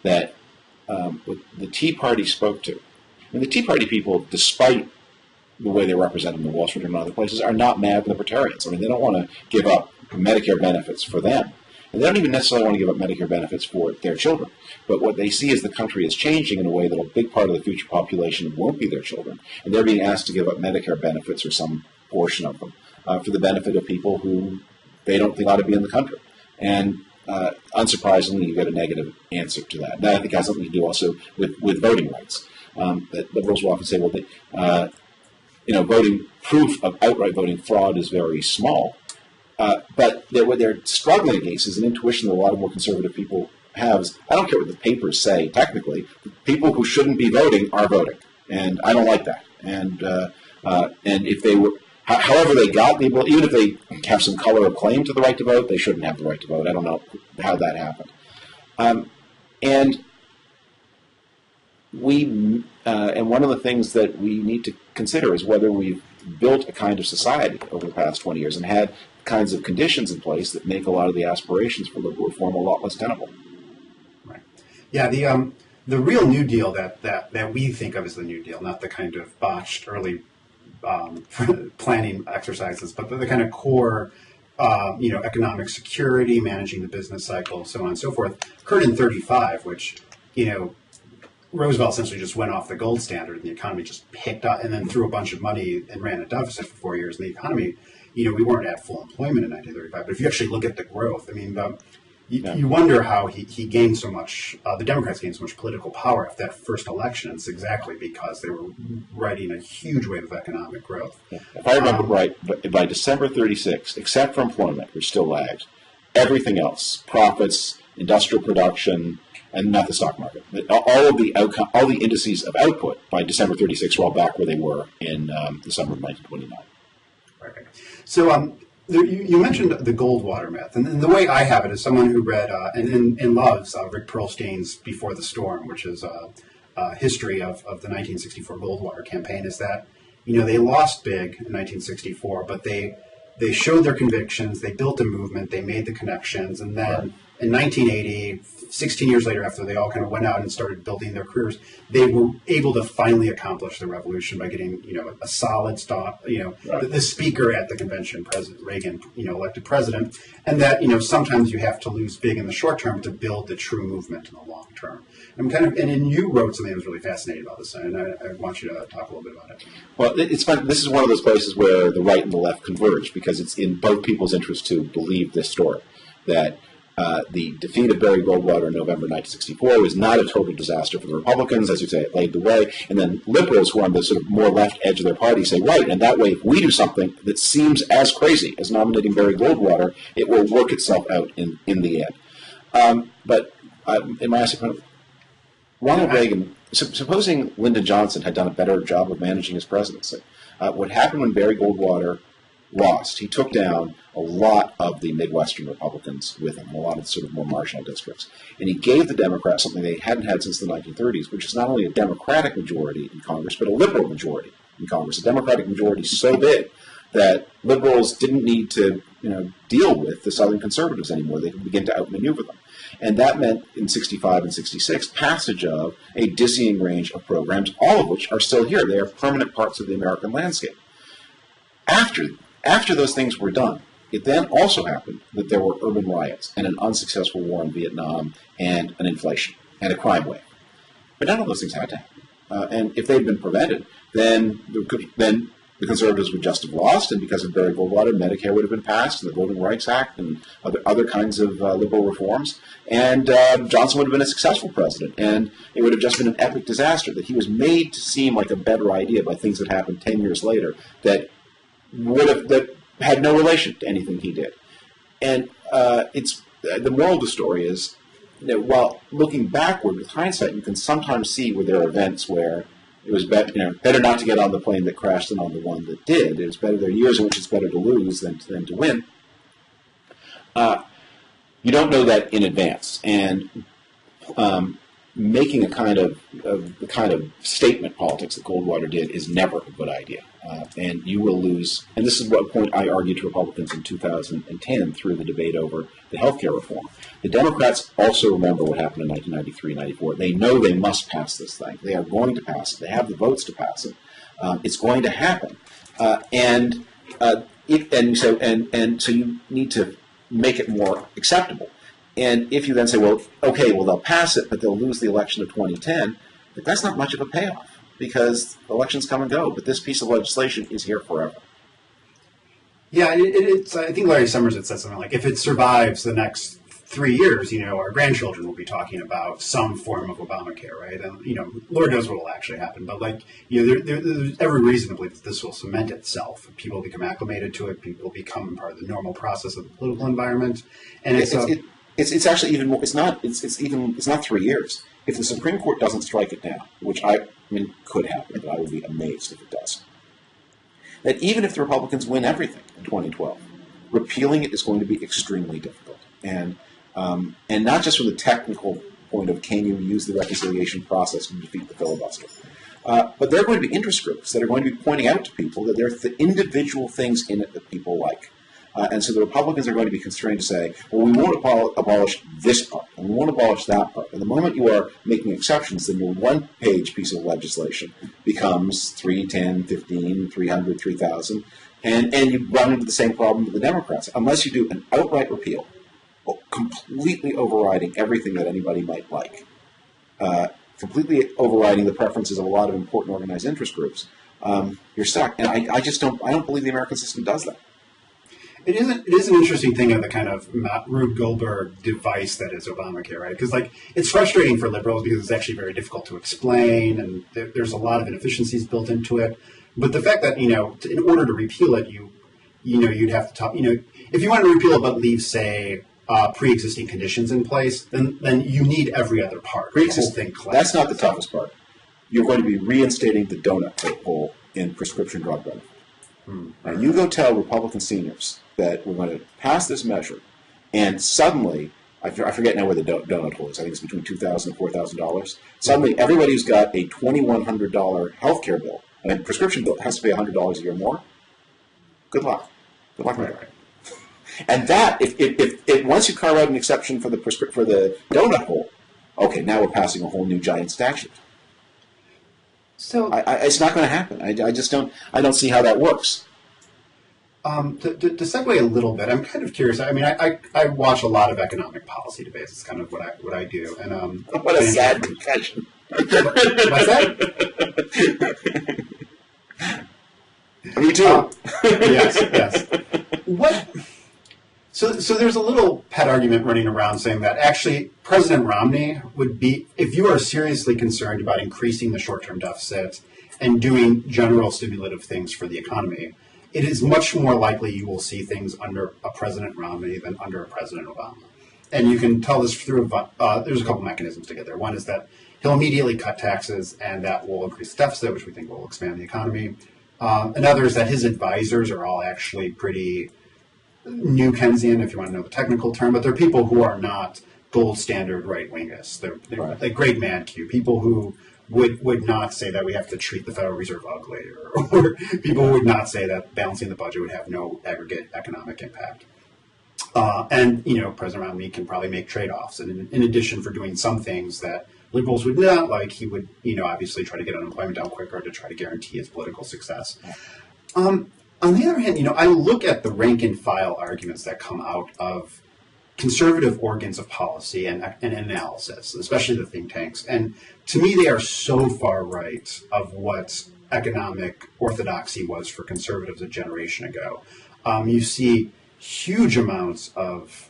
that what the Tea Party spoke to. And the Tea Party people, despite the way they're represented in the Wall Street and other places, are not mad libertarians. I mean, they don't want to give up Medicare benefits for them. And they don't even necessarily want to give up Medicare benefits for their children. But what they see is the country is changing in a way that a big part of the future population won't be their children. And they're being asked to give up Medicare benefits or some portion of them for the benefit of people who they don't think ought to be in the country. And unsurprisingly, you get a negative answer to that. That I think has something to do also with voting rights. That liberals will often say, well, voting proof of outright voting fraud is very small. But what they're struggling against is an intuition that a lot of more conservative people have. I don't care what the papers say, technically. People who shouldn't be voting are voting. And I don't like that. And if they were, however they got the ability, even if they have some color of claim to the right to vote, they shouldn't have the right to vote. I don't know how that happened. And one of the things that we need to consider is whether we've built a kind of society over the past 20 years and had kinds of conditions in place that make a lot of the aspirations for liberal reform a lot less tenable. Right. Yeah. The real New Deal that we think of as the New Deal, not the kind of botched early planning exercises, but the kind of core, economic security, managing the business cycle, so on and so forth, occurred in 1935, which, Roosevelt essentially just went off the gold standard and the economy just picked up and then threw a bunch of money and ran a deficit for 4 years. And the economy, we weren't at full employment in 1935. But if you actually look at the growth, I mean, you wonder how he gained so much, the Democrats gained so much political power after that first election. It's exactly because they were riding a huge wave of economic growth. If I remember right, by December 36, except for employment, which still lagged, everything else, profits, industrial production, and not the stock market. All the indices of output by December 36 were all back where they were in the summer of 1929. Right. So you mentioned the Goldwater myth, and the way I have it as someone who read and loves Rick Perlstein's Before the Storm, which is a history of the 1964 Goldwater campaign, is that they lost big in 1964, but they showed their convictions, they built a movement, they made the connections, and then in 1980, 16 years later, after they all kind of went out and started building their careers, they were able to finally accomplish the revolution by getting, a solid stock, the speaker at the convention, President Reagan, elected president, and that, sometimes you have to lose big in the short term to build the true movement in the long term. And you wrote something that was really fascinating about this, and I want you to talk a little bit about it. Well, it's fun. This is one of those places where the right and the left converge because it's in both people's interest to believe this story, that the defeat of Barry Goldwater in November 1964 was not a total disaster for the Republicans. As you say, it laid the way. And then liberals who are on the sort of more left edge of their party say, right, and that way if we do something that seems as crazy as nominating Barry Goldwater, it will work itself out in the end. But in my estimate, Ronald Reagan, supposing Lyndon Johnson had done a better job of managing his presidency, what happened when Barry Goldwater lost, he took down a lot of the Midwestern Republicans with him, a lot of sort of more marginal districts. And he gave the Democrats something they hadn't had since the 1930s, which is not only a Democratic majority in Congress, but a liberal majority in Congress. A Democratic majority so big that liberals didn't need to deal with the Southern conservatives anymore. They could begin to outmaneuver them. And that meant in 65 and 66 passage of a dizzying range of programs, all of which are still here. They are permanent parts of the American landscape. After those things were done, it then also happened that there were urban riots and an unsuccessful war in Vietnam and an inflation and a crime wave. But none of those things had to happen. And if they'd been prevented, then the conservatives would just have lost, and because of Barry Goldwater, Medicare would have been passed, and the Voting Rights Act, and other kinds of liberal reforms, and Johnson would have been a successful president, and it would have just been an epic disaster that he was made to seem like a better idea by things that happened 10 years later that had no relation to anything he did. And it's the moral of the story is that while looking backward with hindsight, you can sometimes see where there are events where it was better not to get on the plane that crashed than on the one that did. It was better. There are years in which it's better to lose than to win. You don't know that in advance, and making a kind of the kind of statement politics that Goldwater did is never a good idea, and you will lose. And this is what point I argued to Republicans in 2010 through the debate over the health care reform. The Democrats also remember what happened in 1993, 94. They know they must pass this thing. They are going to pass it. They have the votes to pass it. It's going to happen, so you need to make it more acceptable. And if you then say, well, okay, well, they'll pass it, but they'll lose the election of 2010, that's not much of a payoff because elections come and go. But this piece of legislation is here forever. Yeah, it's. I think Larry Summers had said something like, if it survives the next 3 years, our grandchildren will be talking about some form of Obamacare, right? And Lord knows what will actually happen. But there's every reason to believe that this will cement itself. People become acclimated to it. People become part of the normal process of the political environment, and it's actually even more. It's not 3 years. If the Supreme Court doesn't strike it down, which could happen, but I would be amazed if it does. That even if the Republicans win everything in 2012, repealing it is going to be extremely difficult. And not just from the technical point of can you use the reconciliation process to defeat the filibuster, but there are going to be interest groups that are going to be pointing out to people that there are individual things in it that people like. And so the Republicans are going to be constrained to say, well, we won't abolish this part, and we won't abolish that part. And the moment you are making exceptions, then your one-page piece of legislation becomes 3, 10, 15, 300, 3,000, and you run into the same problem with the Democrats. Unless you do an outright repeal, completely overriding everything that anybody might like, completely overriding the preferences of a lot of important organized interest groups, you're stuck. And I don't believe the American system does that. It is an interesting thing of the kind of Rube Goldberg device that is Obamacare, right? Because it's frustrating for liberals because it's actually very difficult to explain, and there's a lot of inefficiencies built into it. But the fact that in order to repeal it, you'd have to talk. If you want to repeal it but leave, say, pre-existing conditions in place, then you need every other part. The whole thing collapses. That's not the toughest part. You're going to be reinstating the donut hole in prescription drug benefit. Now, you go tell Republican seniors that we're going to pass this measure, and suddenly, I forget now where the donut hole is. I think it's between $2,000 and $4,000. Suddenly, everybody who's got a $2,100 health care bill, and a prescription bill has to pay $100 a year more. Good luck. Good luck, right. And that, if once you carve out an exception for the donut hole, okay, now we're passing a whole new giant statute. So it's not going to happen. I just don't. I don't see how that works. To segue a little bit, I'm kind of curious. I watch a lot of economic policy debates. It's kind of what I do. And what a sad confession. What's that? Me too. Yes. What? So there's a little pet argument running around saying that actually President Romney would be, if you are seriously concerned about increasing the short-term deficit and doing general stimulative things for the economy, it is much more likely you will see things under a President Romney than under a President Obama. And you can tell this through, there's a couple mechanisms to get there. One is that he'll immediately cut taxes, and that will increase the deficit, which we think will expand the economy. Another is that his advisors are all actually pretty New Keynesian, if you want to know the technical term, but they're people who are not gold standard right-wingists. They're right. Like great man Q, people who would not say that we have to treat the Federal Reserve ugly, or people who would not say that balancing the budget would have no aggregate economic impact. And President Romney can probably make trade-offs, and in addition, for doing some things that liberals would not like, he would obviously try to get unemployment down quicker to try to guarantee his political success. On the other hand, I look at the rank and file arguments that come out of conservative organs of policy and analysis, especially the think tanks. And to me, they are so far right of what economic orthodoxy was for conservatives a generation ago. You see huge amounts of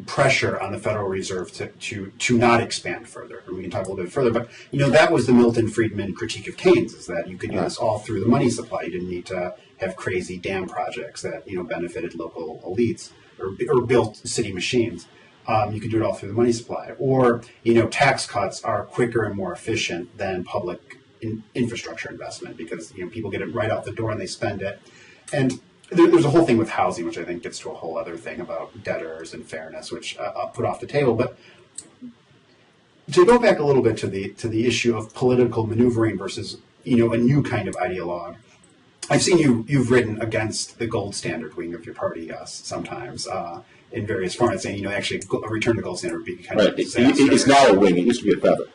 pressure on the Federal Reserve to not expand further. And we can talk a little bit further, but that was the Milton Friedman critique of Keynes, is that you could do this all through the money supply. You didn't need to have crazy dam projects that benefited local elites or built city machines. You could do it all through the money supply. Or tax cuts are quicker and more efficient than public infrastructure investment because people get it right out the door and they spend it. And there's a whole thing with housing, which I think gets to a whole other thing about debtors and fairness, which I'll put off the table. But to go back a little bit to the issue of political maneuvering versus a new kind of ideologue, I've seen you've written against the gold standard wing of your party sometimes in various formats, saying actually a return to gold standard would be kind of disaster. It's now a wing. It used to be a feather.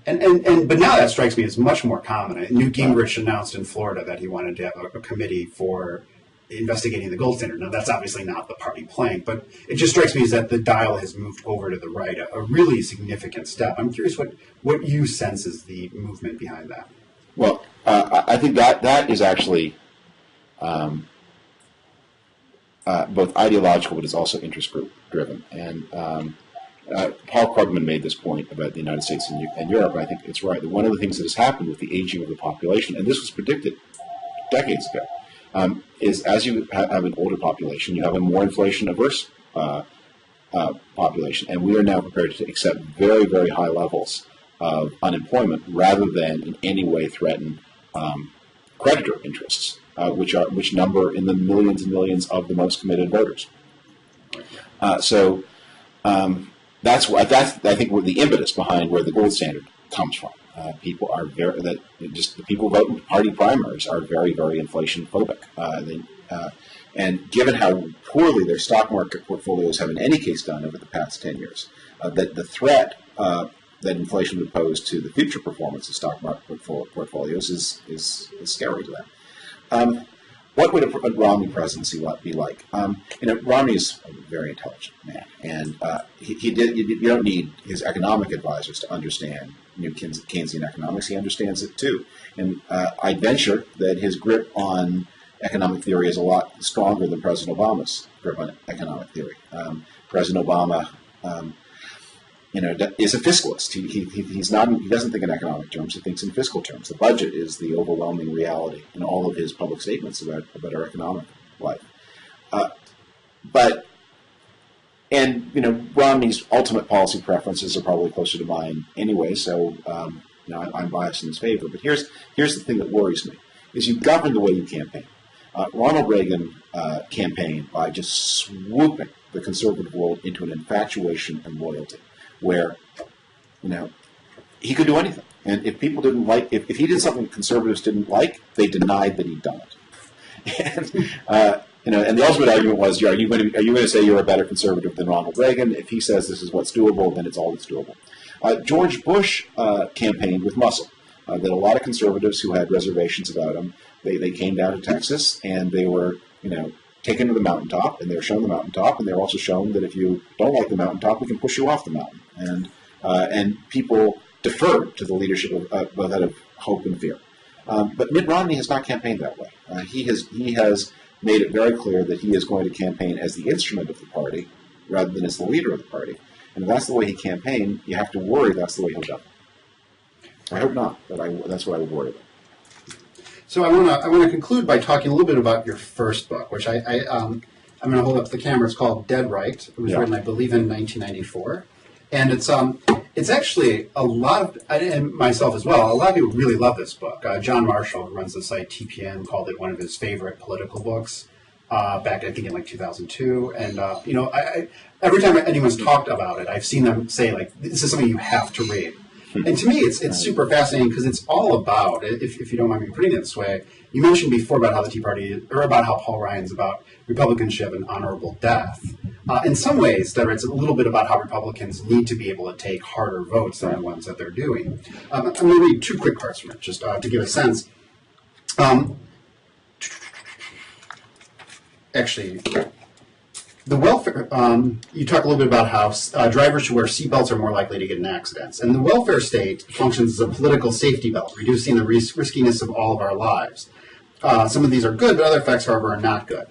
But now that strikes me as much more common. Newt Gingrich announced in Florida that he wanted to have a committee for investigating the gold standard. Now, that's obviously not the party plank, but it just strikes me as that the dial has moved over to the right, a really significant step. I'm curious what you sense is the movement behind that. Well, I think that is actually both ideological, but it's also interest group driven. And Paul Krugman made this point about the United States and Europe, and I think it's right. That one of the things that has happened with the aging of the population, and this was predicted decades ago, is as you have an older population, you have a more inflation-averse population, and we are now prepared to accept very, very high levels of unemployment rather than in any way threaten creditor interests, which number in the millions and millions of the most committed voters. That's I think what the impetus behind where the gold standard comes from. People are the people who vote in party primaries are very, very inflation phobic. And given how poorly their stock market portfolios have in any case done over the past 10 years, that the threat that inflation would pose to the future performance of stock market portfolios is scary to them. What would a Romney presidency be like? Romney's a very intelligent man, and you don't need his economic advisors to understand Keynesian economics. He understands it too. And I'd venture that his grip on economic theory is a lot stronger than President Obama's grip on economic theory. President Obama, is a fiscalist. He doesn't think in economic terms. He thinks in fiscal terms. The budget is the overwhelming reality in all of his public statements about our economic life. Romney's ultimate policy preferences are probably closer to mine anyway. So I'm biased in his favor. But here's the thing that worries me: is you govern the way you campaign. Ronald Reagan campaigned by just swooping the conservative world into an infatuation and loyalty, where he could do anything, and if people didn't like, if he did something conservatives didn't like, they denied that he'd done it. And the ultimate argument was, are you going to say you're a better conservative than Ronald Reagan? If he says this is what's doable, then it's all that's doable. George Bush campaigned with muscle. That a lot of conservatives who had reservations about him, they came down to Texas and they were taken to the mountaintop, and they were shown the mountaintop, and they were also shown that if you don't like the mountaintop, we can push you off the mountain. And people deferred to the leadership of both out of hope and fear. But Mitt Romney has not campaigned that way. He has made it very clear that he is going to campaign as the instrument of the party rather than as the leader of the party. And if that's the way he campaigned, you have to worry that's the way he'll go. I hope not, but that's what I would worry about. So I want to conclude by talking a little bit about your first book, which I'm going to hold up to the camera. It's called Dead Right. It was written, I believe, in 1994, and it's actually a lot of, and myself as well, a lot of people really love this book. John Marshall, who runs the site TPN, called it one of his favorite political books back, I think, in 2002. And every time anyone's talked about it, I've seen them say this is something you have to read. And to me, it's super fascinating because it's all about, if you don't mind me putting it this way, you mentioned before about how the Tea Party, or about how Paul Ryan's about republicanship and honorable death. In some ways, it's a little bit about how Republicans need to be able to take harder votes than the ones that they're doing. I'm going to read two quick parts from it, just to give a sense. Actually, the welfare, you talk a little bit about how drivers who wear seatbelts are more likely to get in accidents. And the welfare state functions as a political safety belt, reducing the riskiness of all of our lives. Some of these are good, but other effects, however, are not good.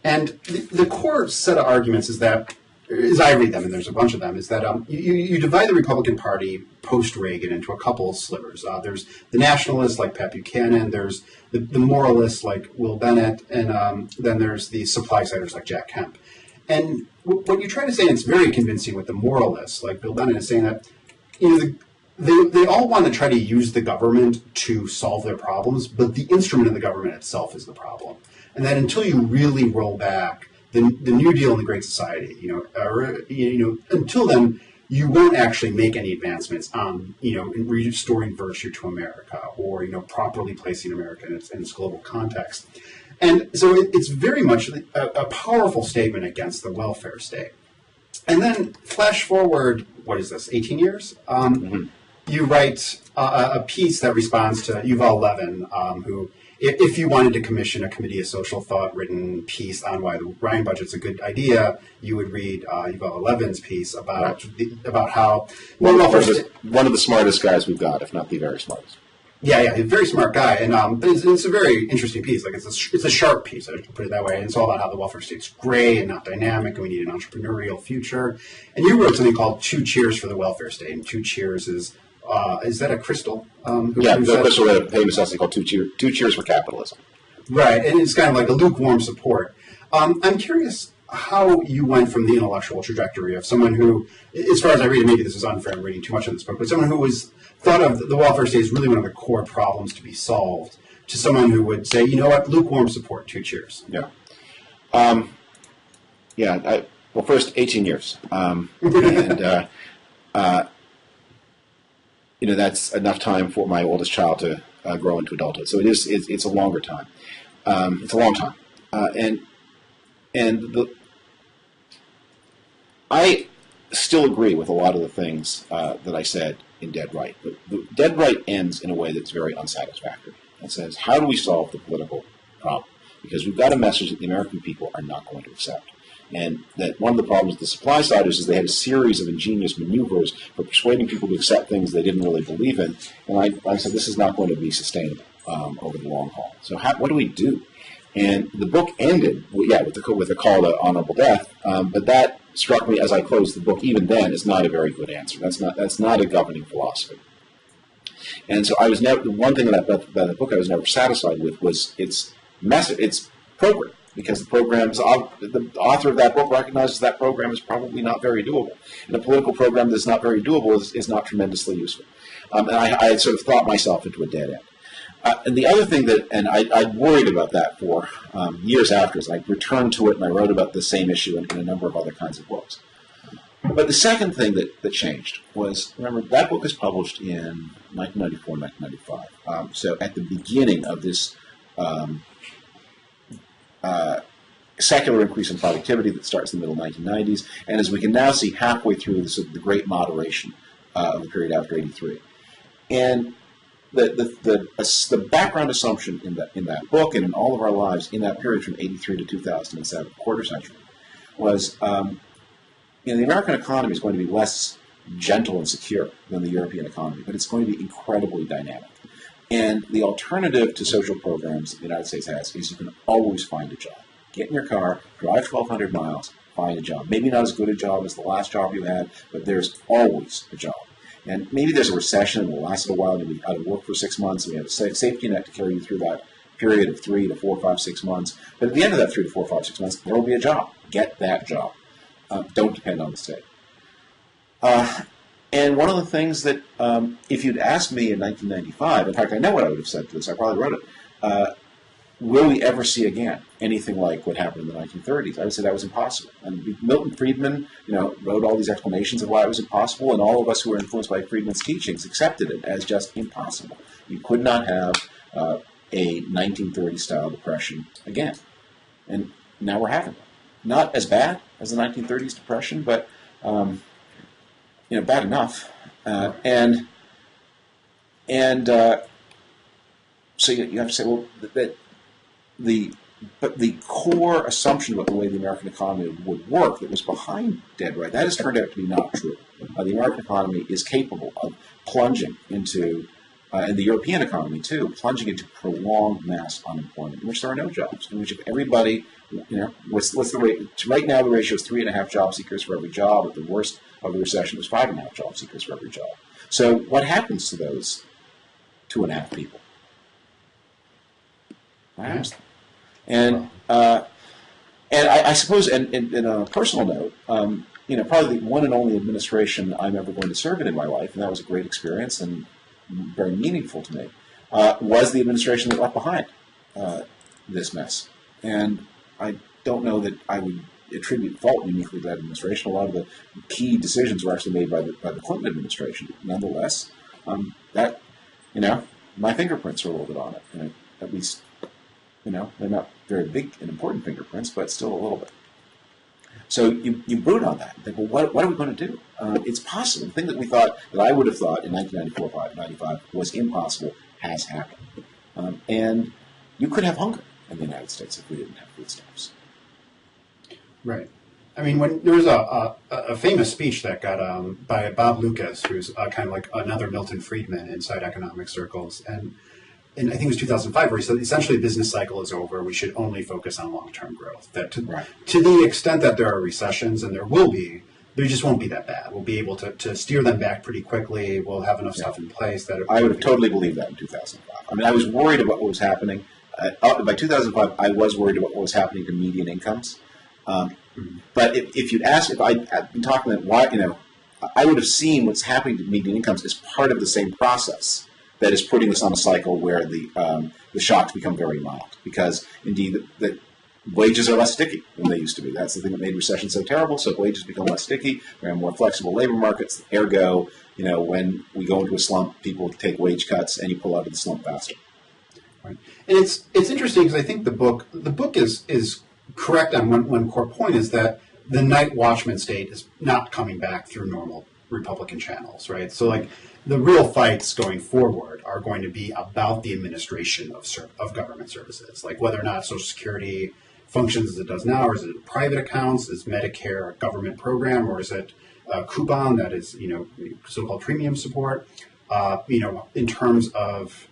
And the core set of arguments is that, as I read them, and there's a bunch of them, is that you divide the Republican Party post-Reagan into a couple of slivers. There's the nationalists like Pat Buchanan, there's the moralists like Will Bennett, and then there's the supply-siders like Jack Kemp. And what you try to say, and it's very convincing with the moralists, like Bill Bennett is saying that, they all want to try to use the government to solve their problems, but the instrument of the government itself is the problem. And that until you really roll back the New Deal and the Great Society, until then, you won't actually make any advancements on, in restoring virtue to America or, properly placing America in its global context. And so it's very much a powerful statement against the welfare state. And then flash forward, 18 years? You write a piece that responds to Yuval Levin, who, if you wanted to commission a Committee of Social Thought written piece on why the Ryan budget's a good idea, you would read Yuval Levin's piece about how... One of the smartest guys we've got, if not the very smartest. Yeah, a very smart guy, and but it's a very interesting piece. Like it's a sharp piece, I should put it that way. And it's all about how the welfare state's gray and not dynamic, and we need an entrepreneurial future. And you wrote something called Two Cheers for the Welfare State. And Two Cheers is that a Crystal? Crystal had a famous essay called Two Cheers for Capitalism. Right, and it's kind of like a lukewarm support. I'm curious how you went from the intellectual trajectory of someone who, as far as I read it, maybe this is unfair, I'm reading too much of this book, but someone who was thought of the welfare state as really one of the core problems to be solved, to someone who would say, you know what, lukewarm support, 2 cheers. Yeah. Well, first, 18 years. That's enough time for my oldest child to grow into adulthood. So it's a longer time. It's a long time. I still agree with a lot of the things that I said in Dead Right. But the Dead Right ends in a way that's very unsatisfactory. It says, how do we solve the political problem? Because we've got a message that the American people are not going to accept. And that one of the problems with the supply side is they had a series of ingenious maneuvers for persuading people to accept things they didn't really believe in. And I said, this is not going to be sustainable over the long haul. So what do we do? And the book ended, with a call to honorable death, but that struck me as I closed the book. Even then, is not a very good answer. That's not a governing philosophy. And so the one thing about the book I was never satisfied with was its message, its program, because the author of that book recognizes that program is probably not very doable. And a political program that's not very doable is not tremendously useful. And I had sort of thought myself into a dead end. And the other thing I'd worried about that for years after, is I returned to it and I wrote about the same issue in a number of other kinds of books. But the second thing that changed was, remember, that book was published in 1994, 1995. So at the beginning of this secular increase in productivity that starts in the middle 1990s, and as we can now see, halfway through the great moderation of the period after 83. And the background assumption in that book and in all of our lives in that period from 83 to 2007, quarter century, was the American economy is going to be less gentle and secure than the European economy, but it's going to be incredibly dynamic. And the alternative to social programs that the United States has is you can always find a job. Get in your car, drive 1,200 miles, find a job. Maybe not as good a job as the last job you had, but there's always a job. And maybe there's a recession and it will last a while and you'll be out of work for 6 months and you have a safety net to carry you through that period of 3 to 4, 5, 6 months. But at the end of that 3 to 4, 5, 6 months, there will be a job. Get that job. Don't depend on the state. And one of the things that, if you'd asked me in 1995, in fact, I know what I would have said to this, I probably wrote it, will we ever see again anything like what happened in the 1930s? I would say that was impossible. And Milton Friedman, wrote all these explanations of why it was impossible, and all of us who were influenced by Friedman's teachings accepted it as just impossible. You could not have a 1930s-style depression again. And now we're having it. Not as bad as the 1930s depression, but bad enough. So you have to say, well, but the core assumption about the way the American economy would work that was behind Dead Right, that has turned out to be not true. The American economy is capable of plunging into, and the European economy too, plunging into prolonged mass unemployment, in which there are no jobs, in which if everybody, what's the rate? Right now the ratio is 3.5 job seekers for every job. At the worst of the recession, it was 5.5 job seekers for every job. So what happens to those 2.5 people? What happens to them? And I suppose, and on a personal note, probably the one and only administration I'm ever going to serve in my life, and that was a great experience and very meaningful to me, was the administration that left behind this mess. And I don't know that I would attribute fault uniquely to that administration. A lot of the key decisions were actually made by the Clinton administration. Nonetheless, my fingerprints are a little bit on it, and at least. They're not very big and important fingerprints, but still a little bit. So you brood on that. Think, well, what are we going to do? It's possible. The thing that I would have thought in 1994, 95 was impossible has happened. And you could have hunger in the United States if we didn't have food stamps. Right. I mean, when there was a famous speech that got by Bob Lucas, who's kind of like another Milton Friedman inside economic circles, and I think it was 2005, where he said essentially the business cycle is over. We should only focus on long-term growth. That to the extent that there are recessions, and there will be, they just won't be that bad. We'll be able to steer them back pretty quickly. We'll have enough stuff in place that I would have totally believed that in 2005. I mean, I was worried about what was happening. By 2005, I was worried about what was happening to median incomes. But if you'd asked, if I'd been talking about why, I would have seen what's happening to median incomes as part of the same process that is putting us on a cycle where the shocks become very mild. Because indeed, the wages are less sticky than they used to be. That's the thing that made recession so terrible. So if wages become less sticky, we have more flexible labor markets. Ergo, when we go into a slump, people take wage cuts, and you pull out of the slump faster. Right. And it's interesting because I think the book is correct on one core point, is that the night watchman state is not coming back through normal Republican channels, right? So like the real fights going forward are going to be about the administration of government services, like whether or not Social Security functions as it does now, or is it private accounts, is Medicare a government program, or is it coupon, that is, so-called premium support, in terms of,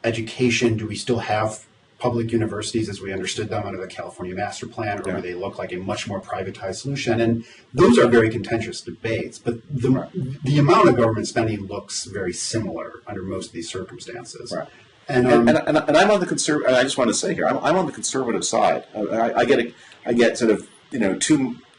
education, do we still have public universities as we understood them under the California Master Plan, or do they look like a much more privatized solution? And those are very contentious debates, but the amount of government spending looks very similar under most of these circumstances. Right. And I'm on the conservative. I just want to say here, I'm on the conservative side. I get sort of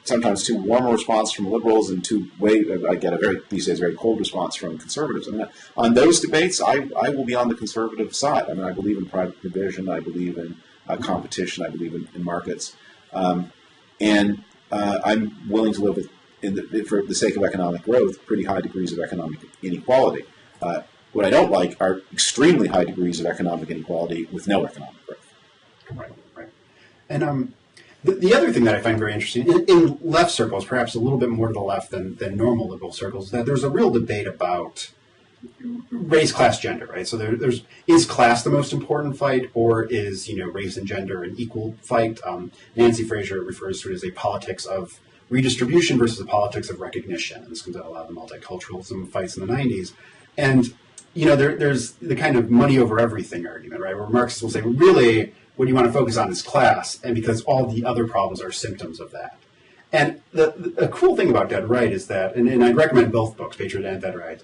sometimes too warm a response from liberals, and I get these days very cold response from conservatives. I mean, on those debates, I will be on the conservative side. I mean, I believe in private provision. I believe in competition. I believe in markets, and I'm willing to live with, for the sake of economic growth, pretty high degrees of economic inequality. What I don't like are extremely high degrees of economic inequality with no economic growth. Right. And the other thing that I find very interesting in left circles, perhaps a little bit more to the left than normal liberal circles, is that there's a real debate about race, class, gender, right? So is class the most important fight, or is race and gender an equal fight? Nancy Fraser refers to it as a politics of redistribution versus a politics of recognition. And this comes out a lot of the multiculturalism fights in the 90s. And there's the kind of money over everything argument, right? Where Marxists will say, really, what you want to focus on is class, and because all the other problems are symptoms of that. And the cool thing about Dead Right is that, and I'd recommend both books, Patriot and Dead Right,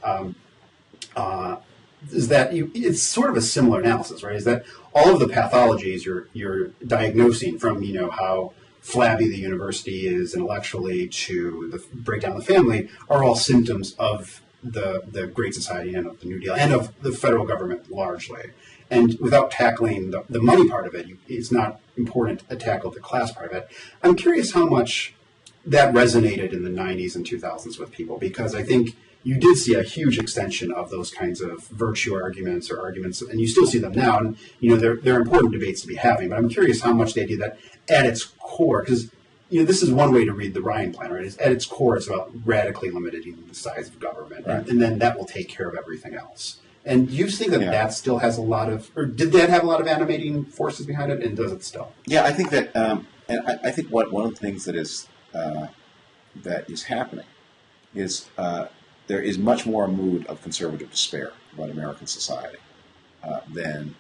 is that it's sort of a similar analysis, right? Is that all of the pathologies you're diagnosing, from how flabby the university is intellectually to the breakdown of the family, are all symptoms of the Great Society and of the New Deal and of the federal government largely. And without tackling the money part of it, it's not important to tackle the class part of it. I'm curious how much that resonated in the 90s and 2000s with people, because I think you did see a huge extension of those kinds of virtue arguments or arguments, and you still see them now. And they're important debates to be having. But I'm curious how much the idea that at its core, because this is one way to read the Ryan Plan, right? Is at its core, it's about radically limiting the size of government, right? And then that will take care of everything else. And do you think that still has a lot of, or did that have a lot of animating forces behind it, and does it still? Yeah, I think that, and I think one of the things that is happening is there is much more a mood of conservative despair about American society than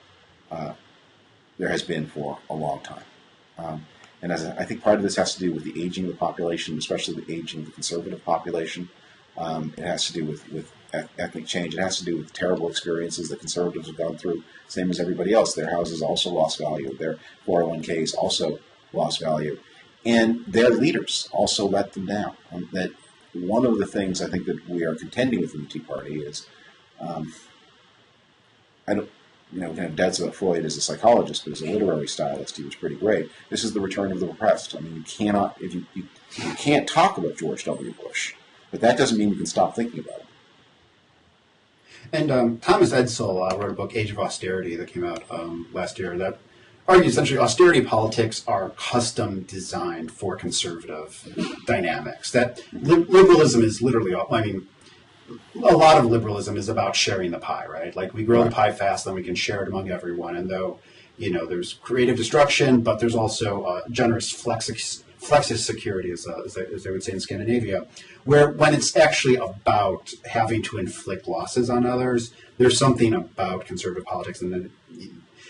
there has been for a long time. And I think part of this has to do with the aging of the population, especially the aging of the conservative population. It has to do with ethnic change. It has to do with terrible experiences that conservatives have gone through, same as everybody else. Their houses also lost value. Their 401ks also lost value. And their leaders also let them down. That one of the things I think that we are contending with in the Tea Party is, we can have doubts about Freud as a psychologist, but as a literary stylist, he was pretty great. This is the return of the repressed. I mean, you can't talk about George W. Bush, but that doesn't mean you can stop thinking about him. And Thomas Edsall wrote a book, Age of Austerity, that came out last year, that argues essentially austerity politics are custom designed for conservative dynamics. That liberalism is literally, a lot of liberalism is about sharing the pie, right? Like we grow the pie fast, then we can share it among everyone. And though, there's creative destruction, but there's also generous flexus security, as they would say in Scandinavia, where when it's actually about having to inflict losses on others, there's something about conservative politics, and then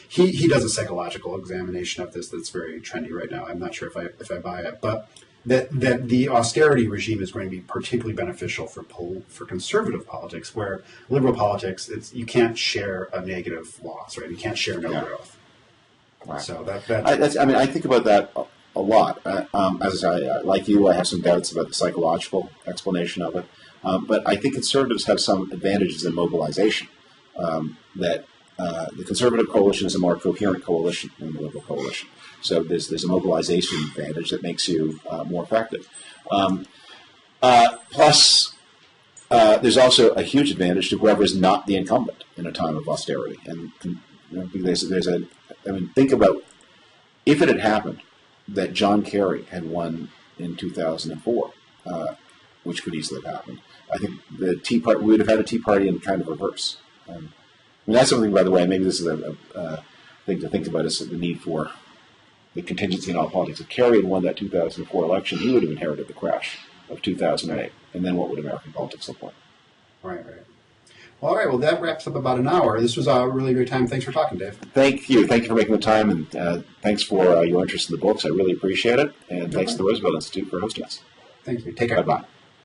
he does a psychological examination of this that's very trendy right now. I'm not sure if I buy it, but that the austerity regime is going to be particularly beneficial for conservative politics, where liberal politics, you can't share a negative loss, right? You can't share no growth. Right. So I think about that a lot. As I say, like you, I have some doubts about the psychological explanation of it. But I think conservatives have some advantages in mobilization. The conservative coalition is a more coherent coalition than the liberal coalition. So there's a mobilization advantage that makes you more effective. Plus, there's also a huge advantage to whoever is not the incumbent in a time of austerity. And think about if it had happened that John Kerry had won in 2004, which could easily have happened. I think the Tea Party, we would have had a Tea Party in kind of reverse. That's something, by the way, maybe this is a thing to think about, is the need for the contingency in all politics. If Kerry had won that 2004 election, he would have inherited the crash of 2008. And then what would American politics look like? Right. Well, all right. Well, that wraps up about an hour. This was a really great time. Thanks for talking, Dave. Thank you. Thank you for making the time, and thanks for your interest in the books. I really appreciate it. And thanks to the Roosevelt Institute for hosting us. Thank you. Take care. Bye-bye.